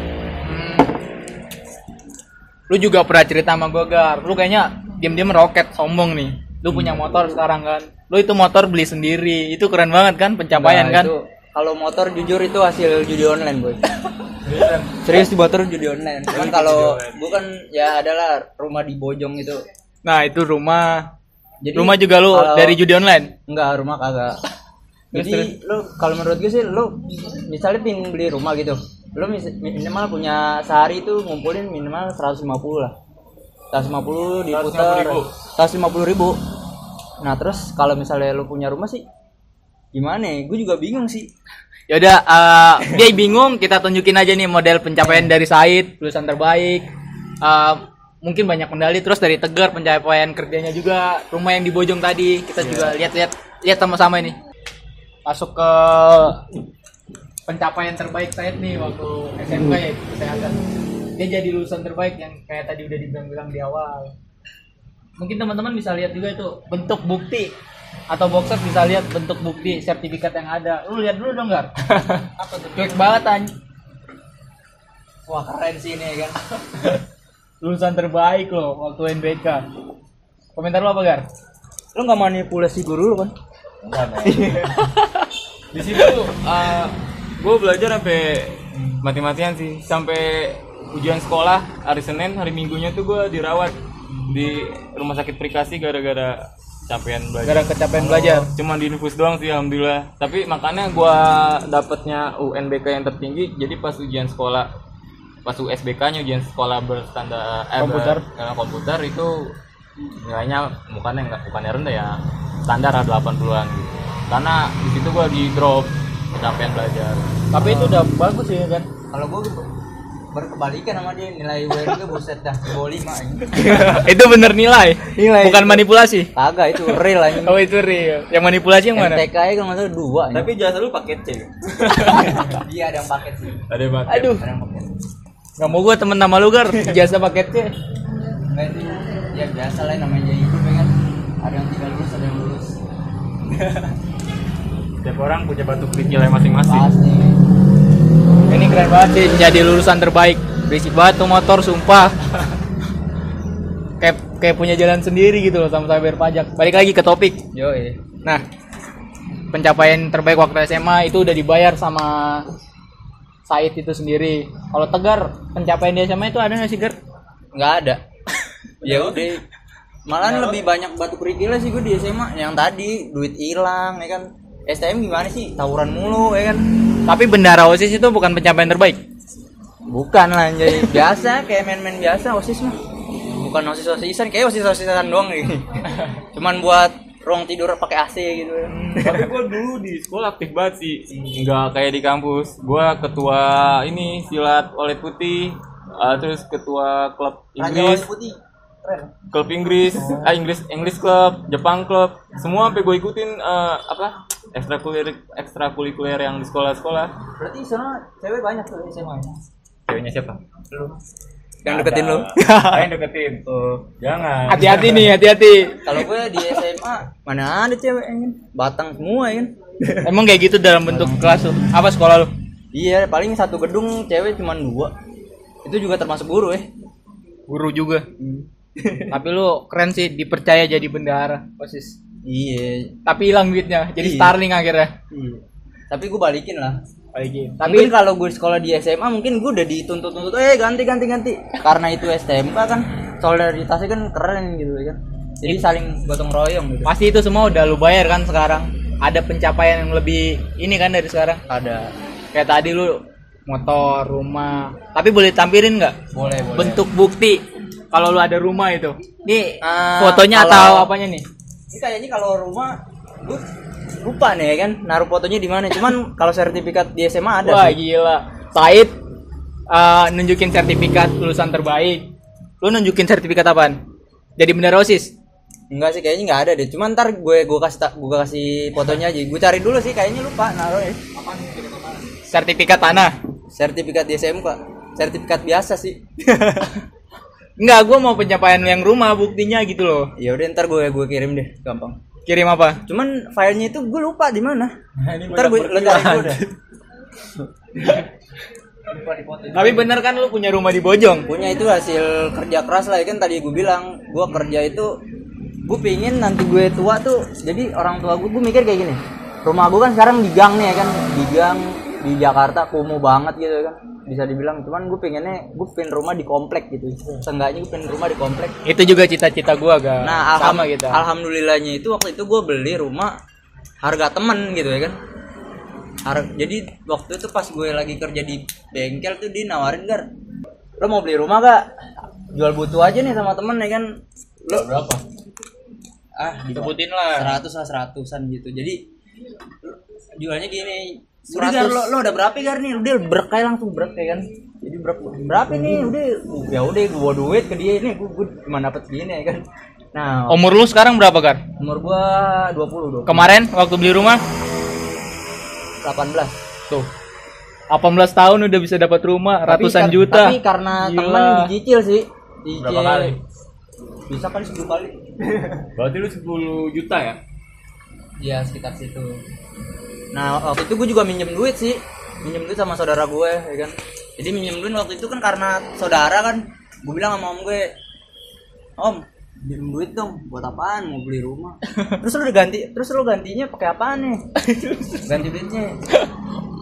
Lu juga pernah cerita sama gue, Gar. Lu kayaknya diam-diam roket, sombong nih. Lu punya motor sekarang kan. Lu itu motor beli sendiri. Itu keren banget kan pencapaian
Nah,
kan?
itu, kalau motor jujur itu hasil judi online boy. Serius di motor judi online. Cuman kalau gue kan ya adalah rumah di Bojong itu.
Nah, itu rumah.
Jadi
Rumah juga lu
kalau-
dari judi online.
Enggak, rumah kagak. Jadi lu kalau menurut gue sih lu misalnya pingin beli rumah gitu. Lu minimal punya sehari itu ngumpulin minimal 150 lah. 150 diputar 150.000. Nah, terus kalau misalnya lu punya rumah sih gimana ya? Gue juga bingung sih.
Ya udah, dia bingung, kita tunjukin aja nih model pencapaian dari Said, lulusan terbaik. Mungkin banyak medali, terus dari Tegar pencapaian kerjanya juga, rumah yang di Bojong tadi. Kita juga lihat sama-sama ini. Masuk ke pencapaian terbaik Said nih waktu SMK ya, kesehatan. Dia jadi lulusan terbaik yang kayak tadi udah dibilang di awal. Mungkin teman-teman bisa lihat juga itu bentuk bukti, atau boxer bisa lihat bentuk bukti sertifikat yang ada. Lu lihat dulu dong, Gar. Apa tuh? Cuek banget anjing.
Wah, keren sih ini ya kan.
Lulusan terbaik loh waktu NBK. Komentar lu apa, Gar?
Lu enggak manipulasi guru lu kan?
Di situ gue belajar sampai mati-matian sih, sampai ujian sekolah hari Senin, hari Minggunya tuh gue dirawat di rumah sakit Prikasi gara-gara capaian belajar.
Gara kecapean belajar.
Cuma di infus doang sih alhamdulillah. Tapi makanya gua dapatnya UNBK yang tertinggi. Jadi pas ujian sekolah, pas USBK-nya ujian sekolah berstandar komputer itu nilainya bukannya rendah ya. Standar 80-an gitu. Karena di situ gua lagi drop capaian belajar.
Tapi itu udah bagus sih kan.
Kalau gue berkebalikan sama dia, nilai UN gue buset dah di bawah 5 ini.
Itu bener nilai. Bukan manipulasi.
Kagak, itu real aja.
Oh itu real. Yang manipulasi yang mana?
MTK kalau nggak salah 2.
Tapi jasa lu paket C.
Iya ada yang paket sih.
Ada paket.
Aduh.
Ada yang paket.
Gak mau gue temen sama lu Gar. Jasa paketnya.
Enggak itu ya biasa lah namanya hidup ya kan. Ada yang tidak lulus, ada yang lulus.
Setiap orang punya batu kerikilnya masing-masing.
Pasti.
Ini keren banget sih jadi lulusan terbaik. Berisik banget tuh motor sumpah. kayak punya jalan sendiri gitu loh sama-sama bayar pajak. Balik lagi ke topik.
Yoi.
Nah, pencapaian terbaik waktu SMA itu udah dibayar sama Said itu sendiri. Kalau Tegar, pencapaian di SMA itu ada nggak sih Gar?
Nggak ada. Ya udah. Malahan lebih banyak batu kerikilnya sih gue di SMA. Yang tadi duit hilang ya kan. STM gimana sih? Tawuran mulu ya kan.
Tapi bendara OSIS itu bukan pencapaian terbaik.
Bukan lah jadi biasa kayak main-main biasa OSIS mah. Bukan OSIS-OSISan, kayak OSIS-OSISan doang nih. Cuman buat ruang tidur pakai AC gitu.
Tapi gue dulu di sekolah aktif banget sih, nggak kayak di kampus. Gue ketua ini silat Olet Putih, terus ketua klub Inggris,
Putih. Keren.
klub Inggris, English club, Jepang club, semua sampai gue ikutin ekstrakurikuler yang di sekolah-sekolah.
Berarti sana cewek banyak tuh di SMA.
Ceweknya siapa?
Lu. Yang deketin lu.
Yang deketin. Jangan.
Hati-hati nih, hati-hati.
Kalau gue di SMA mana ada cewek kan? Batang semua ya kan.
Emang kayak gitu dalam bentuk kelas lu? Apa sekolah lu?
Iya, paling satu gedung cewek cuma 2. Itu juga termasuk guru ya.
Guru juga. Tapi lu keren sih dipercaya jadi bendahara OSIS.
Iya.
Tapi hilang duitnya, jadi
Iya.
Starling akhirnya.
Iya. Tapi gue balikin lah.
Tapi
Mungkin kalau gue sekolah di SMA mungkin gue udah dituntut-tuntut ganti. Karena itu STMK kan solidaritasnya kan keren gitu kan. Jadi saling gotong royong gitu.
pasti itu semua udah lu bayar kan sekarang. Ada pencapaian yang lebih ini kan dari sekarang.
Ada.
Kayak tadi lu motor, rumah. Tapi boleh tampilin nggak?
Boleh.
Bentuk bukti kalau lu ada rumah itu. Nih
Ah,
fotonya
kalau-
atau apanya nih?
Ini kayaknya kalau rumah gue lupa nih ya kan naruh fotonya di mana. Cuman kalau sertifikat di SMA ada
Wah
sih.
gila. Said nunjukin sertifikat lulusan terbaik. Lu nunjukin sertifikat apaan? Jadi bendahara OSIS?
Enggak sih kayaknya nggak ada deh. Cuman ntar gue kasih fotonya aja. Gue cari dulu sih kayaknya lupa naruh ya.
Sertifikat tanah?
Sertifikat di SMK. Sertifikat biasa sih.
Enggak, gua mau pencapaian yang rumah buktinya gitu loh.
Ya udah ntar gue kirim deh, gampang.
Kirim apa?
Cuman filenya itu gue lupa di mana. Ntar gue cari dulu deh.
Tapi bener kan lu punya rumah di Bojong?
Punya itu hasil kerja keras lah ya kan tadi gue bilang. Gue kerja itu gue pingin nanti gue tua tuh. Jadi orang tua gue mikir kayak gini. Rumah gue kan sekarang di gang nih ya kan, di gang di Jakarta kumuh banget gitu kan. Bisa dibilang cuman gue pengen rumah di komplek gitu. Seenggaknya gue pengen rumah di komplek.
Itu juga cita-cita gua agak
Nah,
sama gitu.
alhamdulillahnya itu waktu itu gue beli rumah harga temen gitu ya kan. Jadi waktu itu pas gue lagi kerja di bengkel tuh dia nawarin, Gar, lo mau beli rumah gak? Jual butuh aja nih sama temen ya kan. Lo
Berapa?
Sebutin lah.
100-an gitu. Jadi jualnya gini. Udah Gar, lo udah berapa Gar nih? Udah brek kayak langsung brek ya kan. Jadi berapa nih? Udah gue duit ke dia ini gue cuma dapat segini ya kan. Nah,
Umur lu sekarang berapa, Gar?
umur gua 20.
Kemarin waktu beli rumah
18.
tuh 18 tahun udah bisa dapat rumah ratusan
Tapi
juta.
Tapi karena
Gila.
temen dicicil sih.
Berapa kali?
Bisa kali 10 kali.
Berarti lu 10 juta ya?
Iya, sekitar situ. Nah, waktu itu gue juga minjem duit sih. Minjem duit sama saudara gue, ya kan. Jadi minjem duit waktu itu kan karena saudara kan. Gue bilang sama om gue, "Om, minjem duit dong, buat apaan? Mau beli rumah." Terus lu gantinya pakai apaan nih? Ganti duitnya.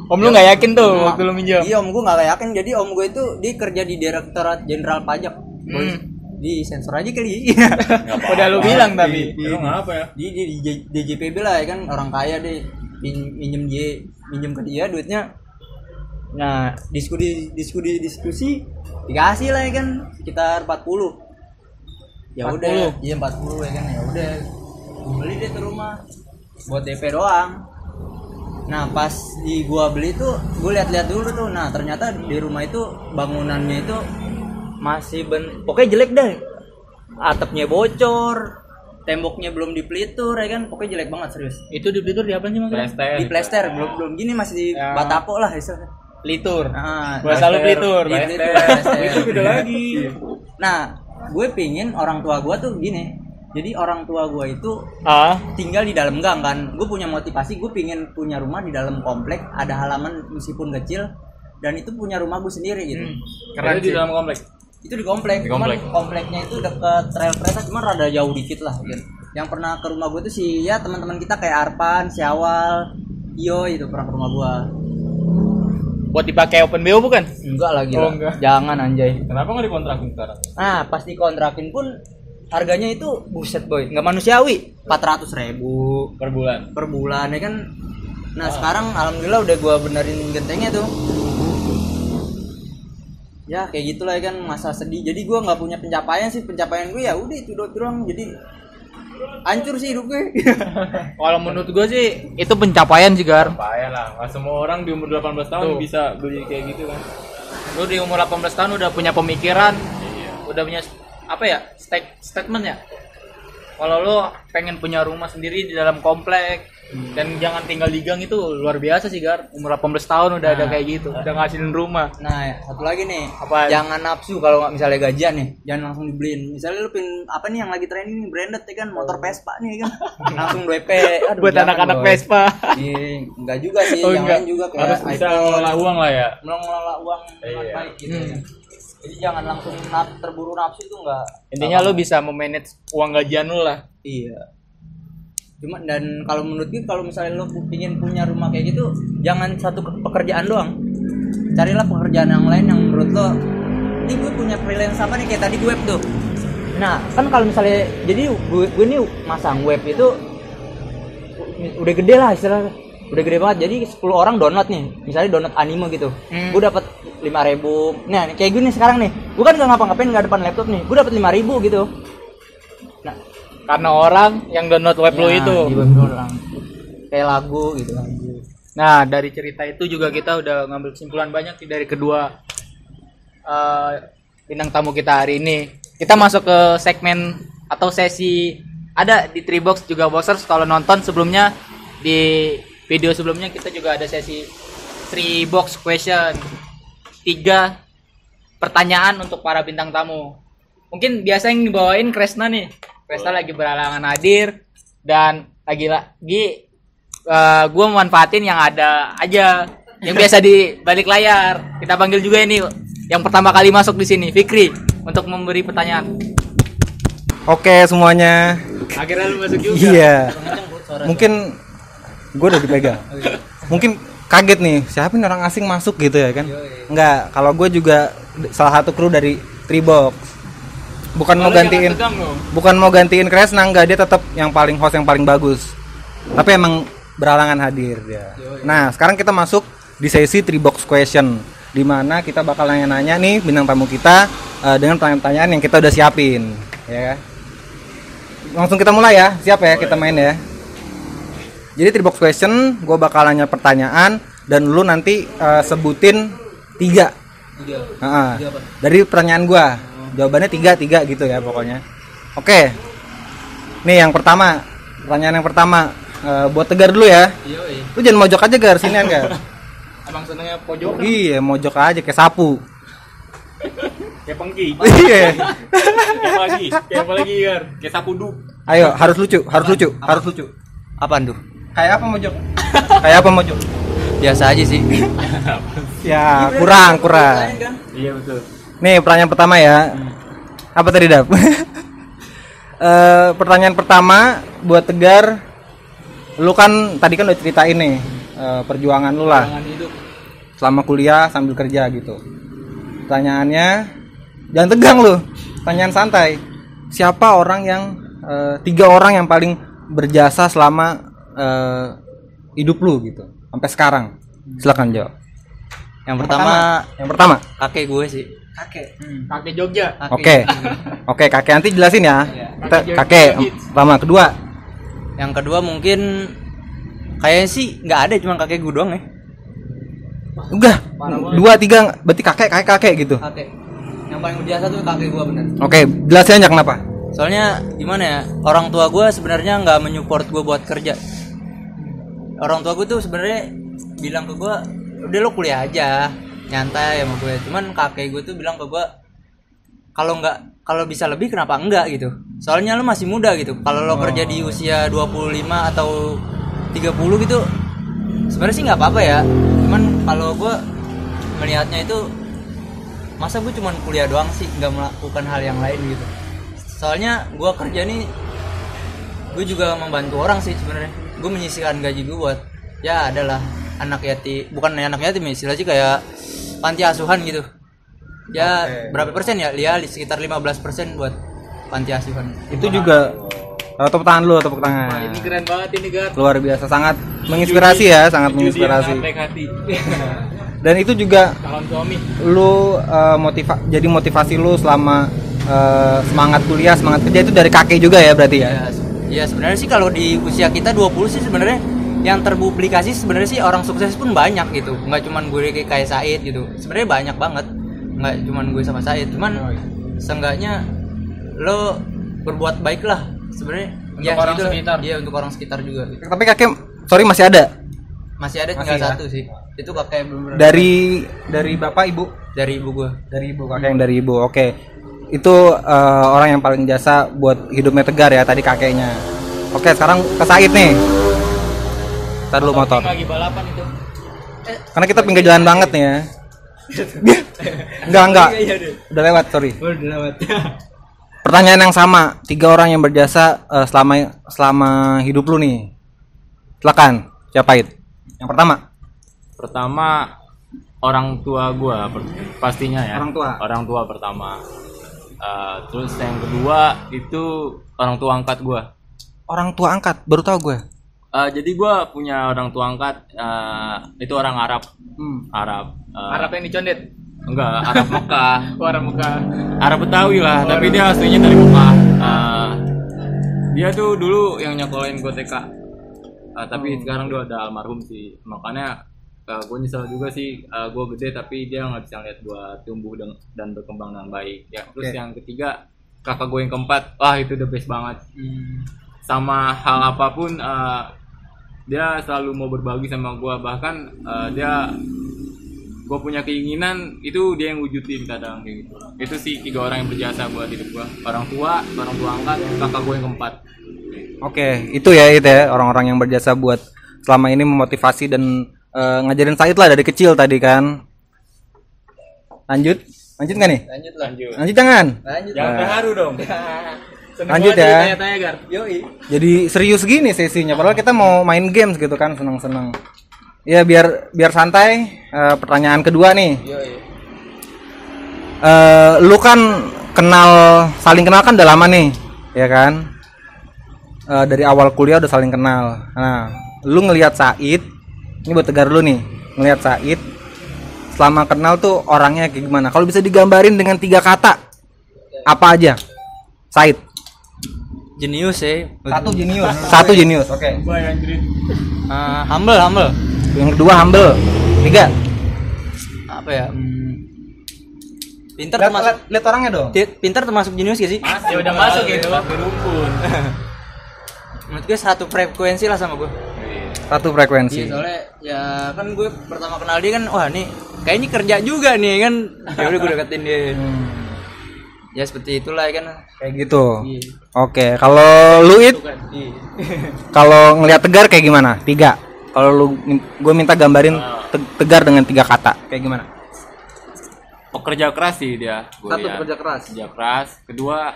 Om lu nggak yakin tuh waktu lu minjem?
Iya, om gue nggak yakin. Jadi om gue itu dia kerja di Direktorat Jenderal Pajak. Di sensor aja kali.
Udah lu bilang tapi.
Emang apa ya?
Di DJPB lah ya kan, orang kaya deh minjem ke dia duitnya. Nah, diskusi dikasih lah ya kan sekitar 40. Ya udah, iya 40 ya kan. Ya udah. Beli deh tuh rumah buat DP doang. Nah, pas gua beli tuh gua lihat-lihat dulu tuh. Nah, ternyata di rumah itu bangunannya itu masih pokoknya jelek deh. Atapnya bocor, temboknya belum dipelitur ya kan, pokoknya jelek banget serius.
Itu di Blitur di apa sih maksudnya?
Di plester, belum gini masih di batako lah istilahnya.
Litur.
Nah,
Gua selalu Blitur.
Itu beda lagi.
Nah, gue pingin orang tua gue tuh gini. Jadi orang tua gue itu tinggal di dalam gang kan. Gue punya motivasi, gue pingin punya rumah di dalam komplek, ada halaman meskipun kecil, dan itu punya rumah gue sendiri gitu.
Karena di dalam komplek.
Itu di komplek. Kompleknya itu deket rel kereta, cuma rada jauh dikit lah gitu. Yang pernah ke rumah gue tuh teman-teman kita kayak Arpan, Syawal, Iyo itu pernah ke rumah gue.
Buat dipakai open BO bukan?
Enggak lagi
Oh,
lah.
enggak.
Jangan anjay.
Kenapa nggak dikontrakin sekarang?
Nah, pas dikontrakin pun harganya itu buset boy, nggak manusiawi. 400.000 per bulan ya kan. Nah, sekarang alhamdulillah udah gua benerin gentengnya tuh. Ya kayak gitulah ya kan, masa sedih. Jadi gua nggak punya pencapaian gue ya udah itu doang. Jadi hancur sih hidup gue.
Kalau menurut gua sih itu pencapaian sih, Gar.
Payah lah, nggak semua orang di umur 18 tahun
Tuh.
bisa beli kayak gitu kan.
Lu di umur 18 tahun udah punya pemikiran, udah punya apa ya, statement ya. Kalau lu pengen punya rumah sendiri di dalam komplek dan jangan tinggal di gang, itu luar biasa sih, Gar. Umur 18 tahun udah ada kayak gitu, udah ngasilin rumah.
Nah, satu lagi nih,
Apa?
jangan nafsu kalau nggak misalnya gajian nih, jangan langsung dibeliin. Misalnya lu pin apa nih yang lagi trending nih, branded ya kan, motor Vespa nih kan, langsung DP. Aduh,
Buat
jangan,
anak-anak
boy.
Vespa.
Iya, enggak juga sih,
Oh,
yang
enggak.
lain juga kayak
Harus bisa ngelola uang lah ya.
mengelola uang dengan
Iya.
baik gitu. Jadi jangan langsung terburu nafsu itu enggak.
Intinya lu bisa memanage uang gajian lu lah.
Iya. Cuma dan kalau menurut gue kalau misalnya lo ingin punya rumah kayak gitu, jangan satu pekerjaan doang. Carilah pekerjaan yang lain yang menurut lo, ini gue punya freelance apa nih, kayak tadi web tuh. Nah, kan kalau misalnya jadi gue ini masang web itu udah gede lah istilahnya. Udah gede banget. Jadi 10 orang download nih. Misalnya download anime gitu. Gue dapat 5.000. Nah, kayak gini sekarang nih. Gue kan enggak ngapa-ngapain, enggak depan laptop nih. Gue dapat 5.000 gitu. Nah,
Karena orang yang download web lu itu.
di web orang. Kayak lagu gitu.
Nah, dari cerita itu juga kita udah ngambil kesimpulan banyak sih dari kedua bintang tamu kita hari ini. Kita masuk ke segmen atau sesi ada di Tribox juga Boxers. Kalau nonton sebelumnya di video sebelumnya kita juga ada sesi Tribox question. 3 pertanyaan untuk para bintang tamu. Mungkin biasa yang dibawain Kresna nih. Kresna lagi berhalangan hadir dan lagi gue manfaatin yang ada aja, yang biasa di balik layar. Kita panggil juga ini yang pertama kali masuk di sini, Fikri, untuk memberi pertanyaan.
Oke semuanya.
Akhirnya lu masuk juga.
Iya. Mungkin gue udah dipegang. Mungkin kaget nih, siapa nih orang asing masuk gitu ya kan? Enggak, kalau gue juga salah satu kru dari Tribox. Bukan mau gantiin Kresna, enggak, dia tetap yang paling host yang paling bagus. Tapi emang berhalangan hadir dia. Nah, sekarang kita masuk di sesi Tribox question, di mana kita bakal nanya-nanya nih bintang tamu kita dengan pertanyaan-pertanyaan yang kita udah siapin, ya. Langsung kita mulai ya, siap ya, kita main ya. Jadi Tribox question, gue bakal nanya pertanyaan dan lu nanti sebutin 3. Dari pertanyaan gue, jawabannya 3 gitu ya pokoknya. Oke. Nih yang pertama, pertanyaan yang pertama buat Tegar dulu ya. Lu jangan mojok aja Gar, sinian Gar.
Emang senengnya pojok?
Iya, mojok aja kayak sapu.
Kayak pengki.
Iya.
Kayak apa lagi Gar? Kayak sapu duk.
Ayo, harus lucu.
Apaan tuh?
Kayak apa mojok? Kayak apa mojok?
Biasa aja sih.
Ya, kurang.
Iya betul.
Nih pertanyaan pertama ya. Apa tadi Dap? Pertanyaan pertama buat Tegar. Lu kan tadi kan udah ceritain nih perjuangan lu lah selama kuliah sambil kerja gitu. Pertanyaannya, jangan tegang lu. pertanyaan santai. Siapa orang yang 3 orang yang paling berjasa selama hidup lu gitu sampai sekarang? Silakan jawab.
Yang pertama kakek gue sih.
Kakek Jogja.
Oke, kakek nanti jelasin ya. Kakek pertama. Kedua.
Yang kedua mungkin kayaknya sih nggak ada, cuma kakek gue doang ya.
Udah. 2, 3 berarti kakek gitu.
Kakek. Yang paling berjasa tuh kakek gue bener.
Oke, jelasin aja kenapa.
Soalnya gimana ya, orang tua gue sebenarnya nggak menyupport gue buat kerja. Orang tua gue tuh sebenarnya bilang ke gue, udah lo kuliah aja, nyantai sama gue. Cuman kakek gue tuh bilang ke gue, kalau bisa lebih kenapa enggak gitu. Soalnya lo masih muda gitu. Kalau lo kerja di usia 25 atau 30 gitu, sebenarnya sih nggak apa-apa ya. Cuman kalau gue melihatnya itu, masa gue cuman kuliah doang sih, nggak melakukan hal yang lain gitu. Soalnya gue kerja nih, gue juga membantu orang sih sebenarnya. Gue menyisihkan gaji gue buat ya adalah anak yatim, bukan anak yatim istilahnya kayak panti asuhan gitu. Ya berapa persen ya? Sekitar 15% buat panti asuhan.
Itu juga tepuk tangan lu, tepuk tangan.
Wah, ini keren banget ini, Gar.
Luar biasa, sangat menginspirasi ya, sangat menginspirasi.
Baik hati.
Dan itu juga
Calon suami.
lu jadi motivasi lu selama semangat kuliah, semangat kerja itu dari kakek juga ya berarti ya.
Ya sebenarnya sih kalau di usia kita 20 sih sebenarnya yang terpublikasi sebenarnya sih orang sukses pun banyak gitu. Nggak cuman gue kayak Said gitu. Sebenarnya banyak banget. Nggak cuman gue sama Said, cuman seenggaknya lo berbuat baik lah sebenarnya.
Untuk orang sekitar.
Iya, untuk orang sekitar juga.
Tapi kakek masih ada.
Masih ada tinggal
Masih,
satu sih. Itu kakek belum.
Dari bapak ibu?
Dari ibu gue.
Dari ibu, kakek yang dari ibu. Oke. Itu orang yang paling jasa buat hidupnya Tegar ya tadi kakeknya. Oke, sekarang ke Said nih. Ntar dulu motor.
Lagi balapan itu.
Karena kita pinggir jalan banget nih ya. Enggak. Udah lewat, sorry.
Udah lewat.
Pertanyaan yang sama, 3 orang yang berjasa selama hidup lu nih. Silakan, siapa itu? Yang
Pertama orang tua gua pastinya ya. Orang tua pertama. Terus yang kedua itu orang tua angkat gua.
Orang tua angkat, baru tahu gue.
Jadi gua punya orang tua angkat itu orang Arab.
Arab yang dicondet.
Enggak, Arab Mekah.
Orang muka.
Arab Betawi lah, tapi dia aslinya dari Mekah. Dia tuh dulu yang nyekolahin gue TK. Tapi sekarang dia udah almarhum sih. Makanya gue nyesel juga sih, gue gede tapi dia nggak bisa lihat gue tumbuh dan berkembang dengan baik. Ya, terus yang ketiga kakak gue yang keempat, wah itu the best banget. Sama hal apapun dia selalu mau berbagi sama gue. Bahkan gue punya keinginan itu dia yang wujudin kadang kayak gitu. Itu sih 3 orang yang berjasa buat hidup gue. Orang tua angkat, kakak gue yang keempat.
Itu ya orang-orang yang berjasa buat selama ini memotivasi dan ngajarin Said lah dari kecil tadi kan. Lanjut nggak nih? Lanjut jangan
Terharu dong.
Lanjut ya.
Tanya-tanya, Gar. Yoi.
Jadi serius gini sesinya, padahal kita mau main games gitu kan, seneng-seneng. Ya biar santai. Pertanyaan kedua nih. Lu kan saling kenal kan udah lama nih, ya kan? Dari awal kuliah udah saling kenal. Nah, lu ngelihat Said, ini buat Tegar lu nih, ngelihat Said selama kenal tuh orangnya kayak gimana? Kalau bisa digambarin dengan 3 kata, apa aja? Said.
Jenius ya.
Satu jenius. Oke.
Humble.
Yang kedua humble. 3.
Apa ya? Pintar
Lihat orangnya dong.
Pintar termasuk jenius gak sih?
Ya udah masuk itu.
Berumpun.
Menurut gue satu frekuensi lah sama gue.
Satu frekuensi.
Iya, soalnya ya kan gue pertama kenal dia kan, wah nih kayaknya kerja juga nih kan. Ya udah gue deketin dia. Ya seperti itulah kan.
Kayak gitu.
Iya.
Oke, kalau lu kalau ngelihat Tegar kayak gimana? 3. Kalau gue minta gambarin Tegar dengan 3 kata. Kayak gimana?
Pekerja keras sih dia.
Satu, pekerja keras.
Pekerja keras. Kedua,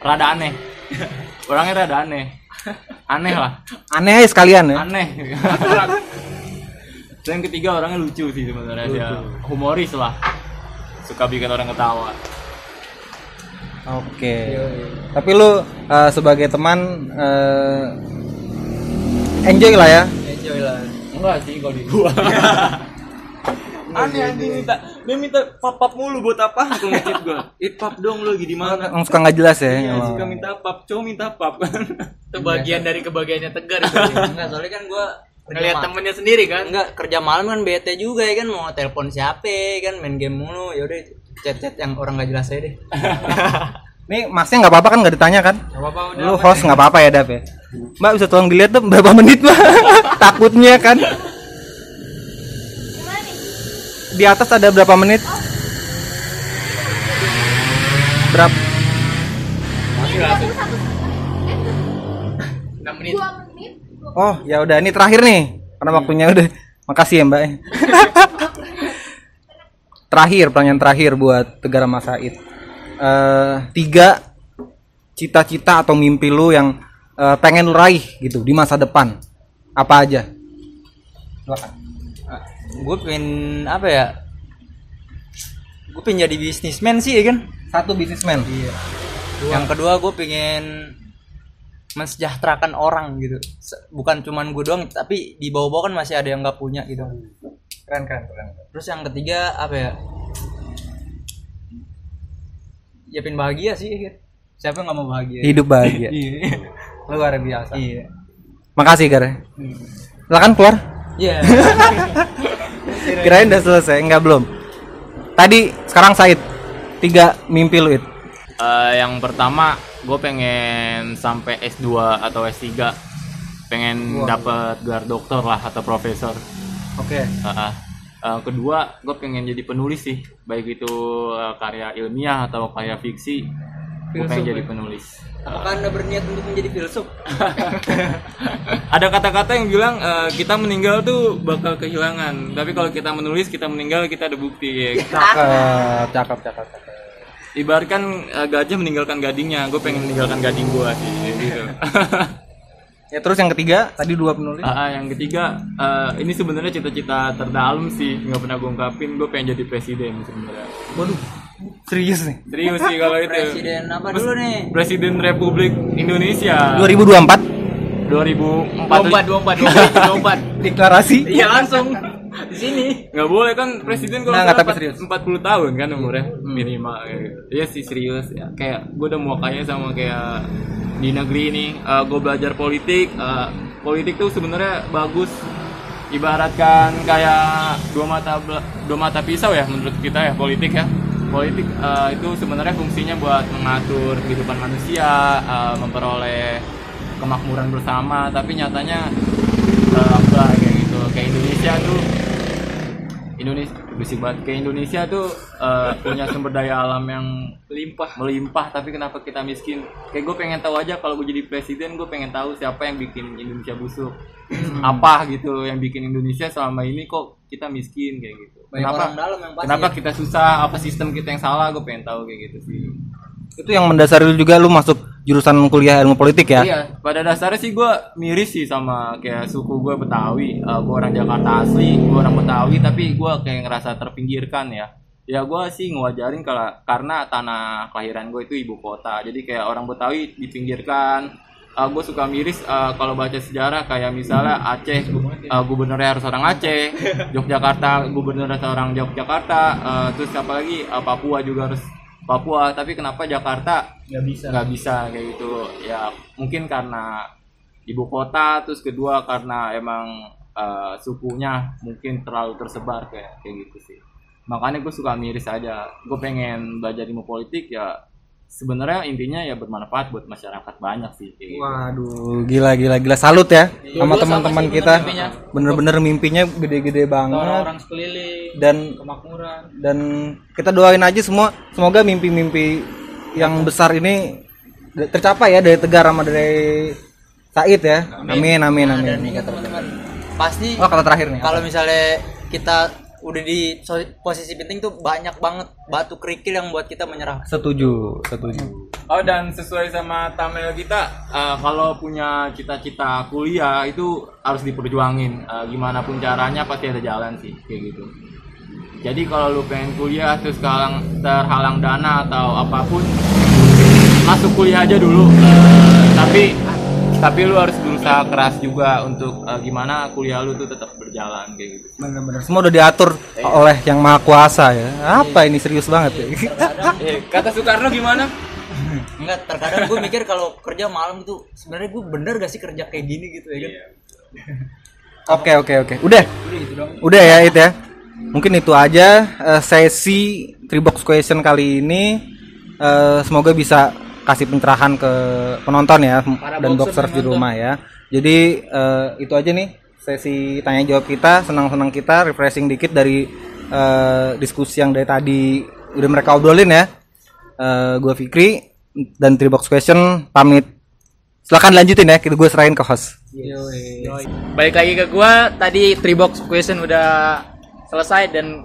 rada aneh. Orangnya rada aneh. Aneh lah.
Aneh aja sekalian ya.
Aneh. Dan ketiga orangnya lucu sih sebenarnya. Dia humoris lah. Suka bikin orang ketawa.
Oke. Tapi lu sebagai teman enjoy lah ya.
Enjoy lah.
Enggak sih kalau di gua. Aneh dia minta pap mulu buat apa? Kalau ngechat gua. Pap dong lu lagi di mana?
Suka nggak jelas ya.
Iya, suka minta pap, cowok minta pap kan.
Itu bagian dari kebahagiaannya Tegar itu.
Enggak, soalnya kan gua
Ngeliat temennya sendiri kan.
enggak kerja malam kan bete juga ya kan, mau telepon siapa kan, main game mulu. Ya udah chat yang orang nggak jelas aja deh.
Nih masnya nggak apa-apa kan, nggak ditanya kan?
Enggak apa-apa udah.
Lu host nggak apa-apa ya Dap ya? Mbak bisa tolong dilihat tuh berapa menit Mbak? Takutnya kan. Di atas ada berapa menit? Berapa?
Masih lah. 6 menit.
Oh ya udah, ini terakhir nih karena waktunya udah. Makasih ya Mbak. Terakhir, pertanyaan terakhir buat Tegar sama Said. 3 cita-cita atau mimpi lu yang pengen lu raih gitu di masa depan, apa aja?
Gue pengen apa ya? Gue pengen jadi bisnismen sih ya kan.
1 bisnismen.
Iya. Yang kedua gue pengen mensejahterakan orang gitu. Bukan cuman gue doang, tapi di bawah-bawah kan masih ada yang nggak punya gitu.
Keren.
Terus yang ketiga apa ya? Ya pengen bahagia sih gitu. Siapa yang nggak mau bahagia?
Hidup bahagia.
Iya.
Luar biasa.
Iya.
Makasih Gar. Silakan keluar.
Iya.
Kirain udah selesai, enggak belum. Tadi sekarang Said. 3 mimpi lu itu.
Yang pertama, gue pengen sampai S2 atau S3, pengen dapat gelar doktor lah atau profesor.
Oke.
Kedua, gue pengen jadi penulis sih, baik itu karya ilmiah atau karya fiksi. Gue pengen jadi penulis.
Apakah Anda berniat untuk menjadi filsuf?
Ada kata-kata yang bilang kita meninggal tuh bakal kehilangan, tapi kalau kita menulis, kita meninggal, kita ada bukti ya.
Cakep.
Ibaratkan gajah meninggalkan gadingnya, gue pengen meninggalkan gading gue sih gitu.
Ya terus yang ketiga, tadi 2 penulis.
Yang ketiga, ini sebenarnya cita-cita terdalam sih, nggak pernah gue ungkapin. Gue pengen jadi presiden sebenarnya.
Waduh, serius nih.
Serius sih kalau itu.
Presiden apa dulu nih?
Presiden Republik Indonesia.
2024
2024.
deklarasi.
Iya langsung di sini. Nggak boleh kan presiden kalau
Nggak, tapi serius.
40 tahun kan umurnya minimal. Iya sih serius. Ya, kayak gue udah mau kaya sama kayak di negeri ini. Gue belajar politik. Politik tuh sebenarnya bagus. Ibaratkan kayak dua mata pisau ya menurut kita ya politik ya. Politik itu sebenarnya fungsinya buat mengatur kehidupan manusia, memperoleh kemakmuran bersama, tapi nyatanya enggak kayak gitu. Kayak Indonesia tuh punya sumber daya alam yang melimpah, tapi kenapa kita miskin? Kayak gue pengen tahu aja, kalau gue jadi presiden, gue pengen tahu siapa yang bikin Indonesia busuk. Apa gitu yang bikin Indonesia selama ini kok kita miskin kayak gitu. Kenapa kita susah? Apa sistem kita yang salah? Gue pengen tahu kayak gitu sih.
Itu yang mendasari lu juga lu masuk jurusan kuliah ilmu politik ya?
Iya, pada dasarnya sih gue miris sih sama kayak suku gue Betawi. Gue orang Jakarta asli, gue orang Betawi, tapi gue kayak ngerasa terpinggirkan ya. Ya gue sih ngewajarin karena tanah kelahiran gue itu ibu kota. Jadi kayak orang Betawi dipinggirkan. Gue suka miris kalau baca sejarah kayak misalnya Aceh, gubernurnya harus orang Aceh, Yogyakarta gubernurnya seorang Yogyakarta, terus apalagi Papua juga harus Papua, tapi kenapa Jakarta nggak bisa kayak gitu ya? Mungkin karena ibu kota, terus kedua karena emang sukunya mungkin terlalu tersebar kayak gitu sih. Makanya gue suka miris aja. Gue pengen belajar ilmu politik ya, sebenarnya intinya ya bermanfaat buat masyarakat banyak sih kayak gitu.
Waduh, gila. Salut ya sama teman-teman kita. Bener-bener mimpinya gede-gede banget.
Orang sekeliling
Dan
kemakmuran.
Dan kita doain aja semua, semoga mimpi-mimpi yang besar ini tercapai ya, dari Tegar sama dari Said ya. Amin.
Dan ingat teman-teman, pasti
kata terakhir nih.
kalau misalnya kita udah di posisi penting tuh banyak banget batu kerikil yang buat kita menyerah.
Setuju.
Oh, dan sesuai sama thumbnail kita, kalau punya cita-cita kuliah itu harus diperjuangin. Gimana pun caranya pasti ada jalan sih kayak gitu. Jadi kalau lu pengen kuliah terus terhalang dana atau apapun, masuk kuliah aja dulu. Tapi lu harus berusaha keras juga untuk gimana kuliah lu tuh tetap berjalan kayak gitu.
Bener-bener semua udah diatur oleh yang maha kuasa ya. Apa ini serius banget ya?
Kata Soekarno gimana?
Enggak, terkadang gue mikir kalau kerja malam tuh sebenarnya gue bener gak sih kerja kayak gini gitu ya kan.
Oke. Udah ya itu ya. Mungkin itu aja sesi 3box question kali ini. Semoga bisa kasih pencerahan ke penonton ya dan boxers di rumah ya. Jadi itu aja nih sesi tanya jawab kita, senang-senang kita, refreshing dikit dari diskusi yang dari tadi udah mereka obrolin ya. Gue Fikri dan 3box question pamit. Silakan lanjutin ya, gue serahin ke host.
Balik lagi ke gua, tadi 3box question udah selesai dan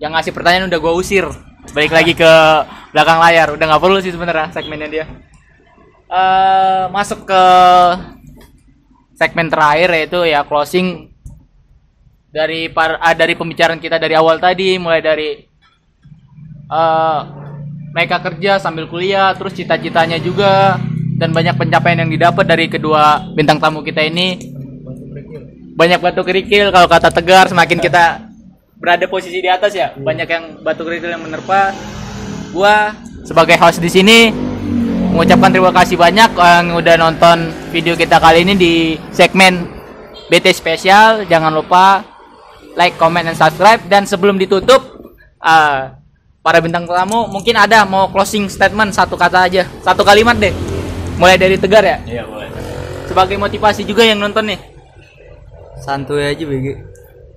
yang ngasih pertanyaan udah gua usir. Balik lagi ke belakang layar, udah nggak perlu sih sebenarnya segmennya dia. Masuk ke segmen terakhir yaitu ya closing dari pembicaraan kita dari awal tadi, mulai dari mereka kerja sambil kuliah, terus cita-citanya juga, dan banyak pencapaian yang didapat dari kedua bintang tamu kita ini. Banyak batu kerikil, kalau kata Tegar, semakin kita berada posisi di atas ya, banyak yang batu kerikil yang menerpa. Gua sebagai host di sini mengucapkan terima kasih banyak yang udah nonton video kita kali ini di segmen BT spesial. Jangan lupa like, comment, dan subscribe. Dan sebelum ditutup, para bintang tamu mungkin ada mau closing statement, satu kata aja, satu kalimat deh. Mulai dari Tegar ya.
Iya, boleh.
Sebagai motivasi juga yang nonton nih.
Santuy aja BG.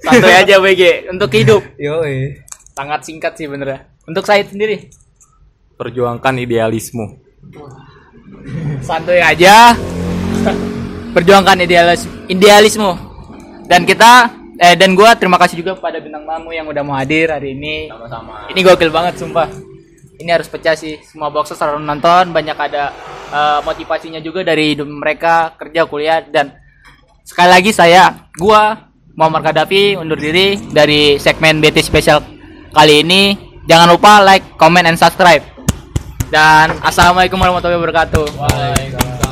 Santuy aja BG untuk hidup.
Yoi.
Sangat singkat sih bener. Untuk saya sendiri,
Perjuangkan idealisme.
santuy aja. Perjuangkan idealisme. Dan dan gua terima kasih juga pada bintang tamu yang udah mau hadir hari ini.
Sama-sama.
Ini gokil banget sumpah. Ini harus pecah sih. Semua boxers harus nonton, banyak ada motivasinya juga dari hidup mereka, kerja, kuliah. Dan sekali lagi gua Muhammad Kadafi undur diri dari segmen BT spesial kali ini. Jangan lupa like, comment, and subscribe. Dan assalamualaikum warahmatullahi wabarakatuh.
Waalaikumsalam.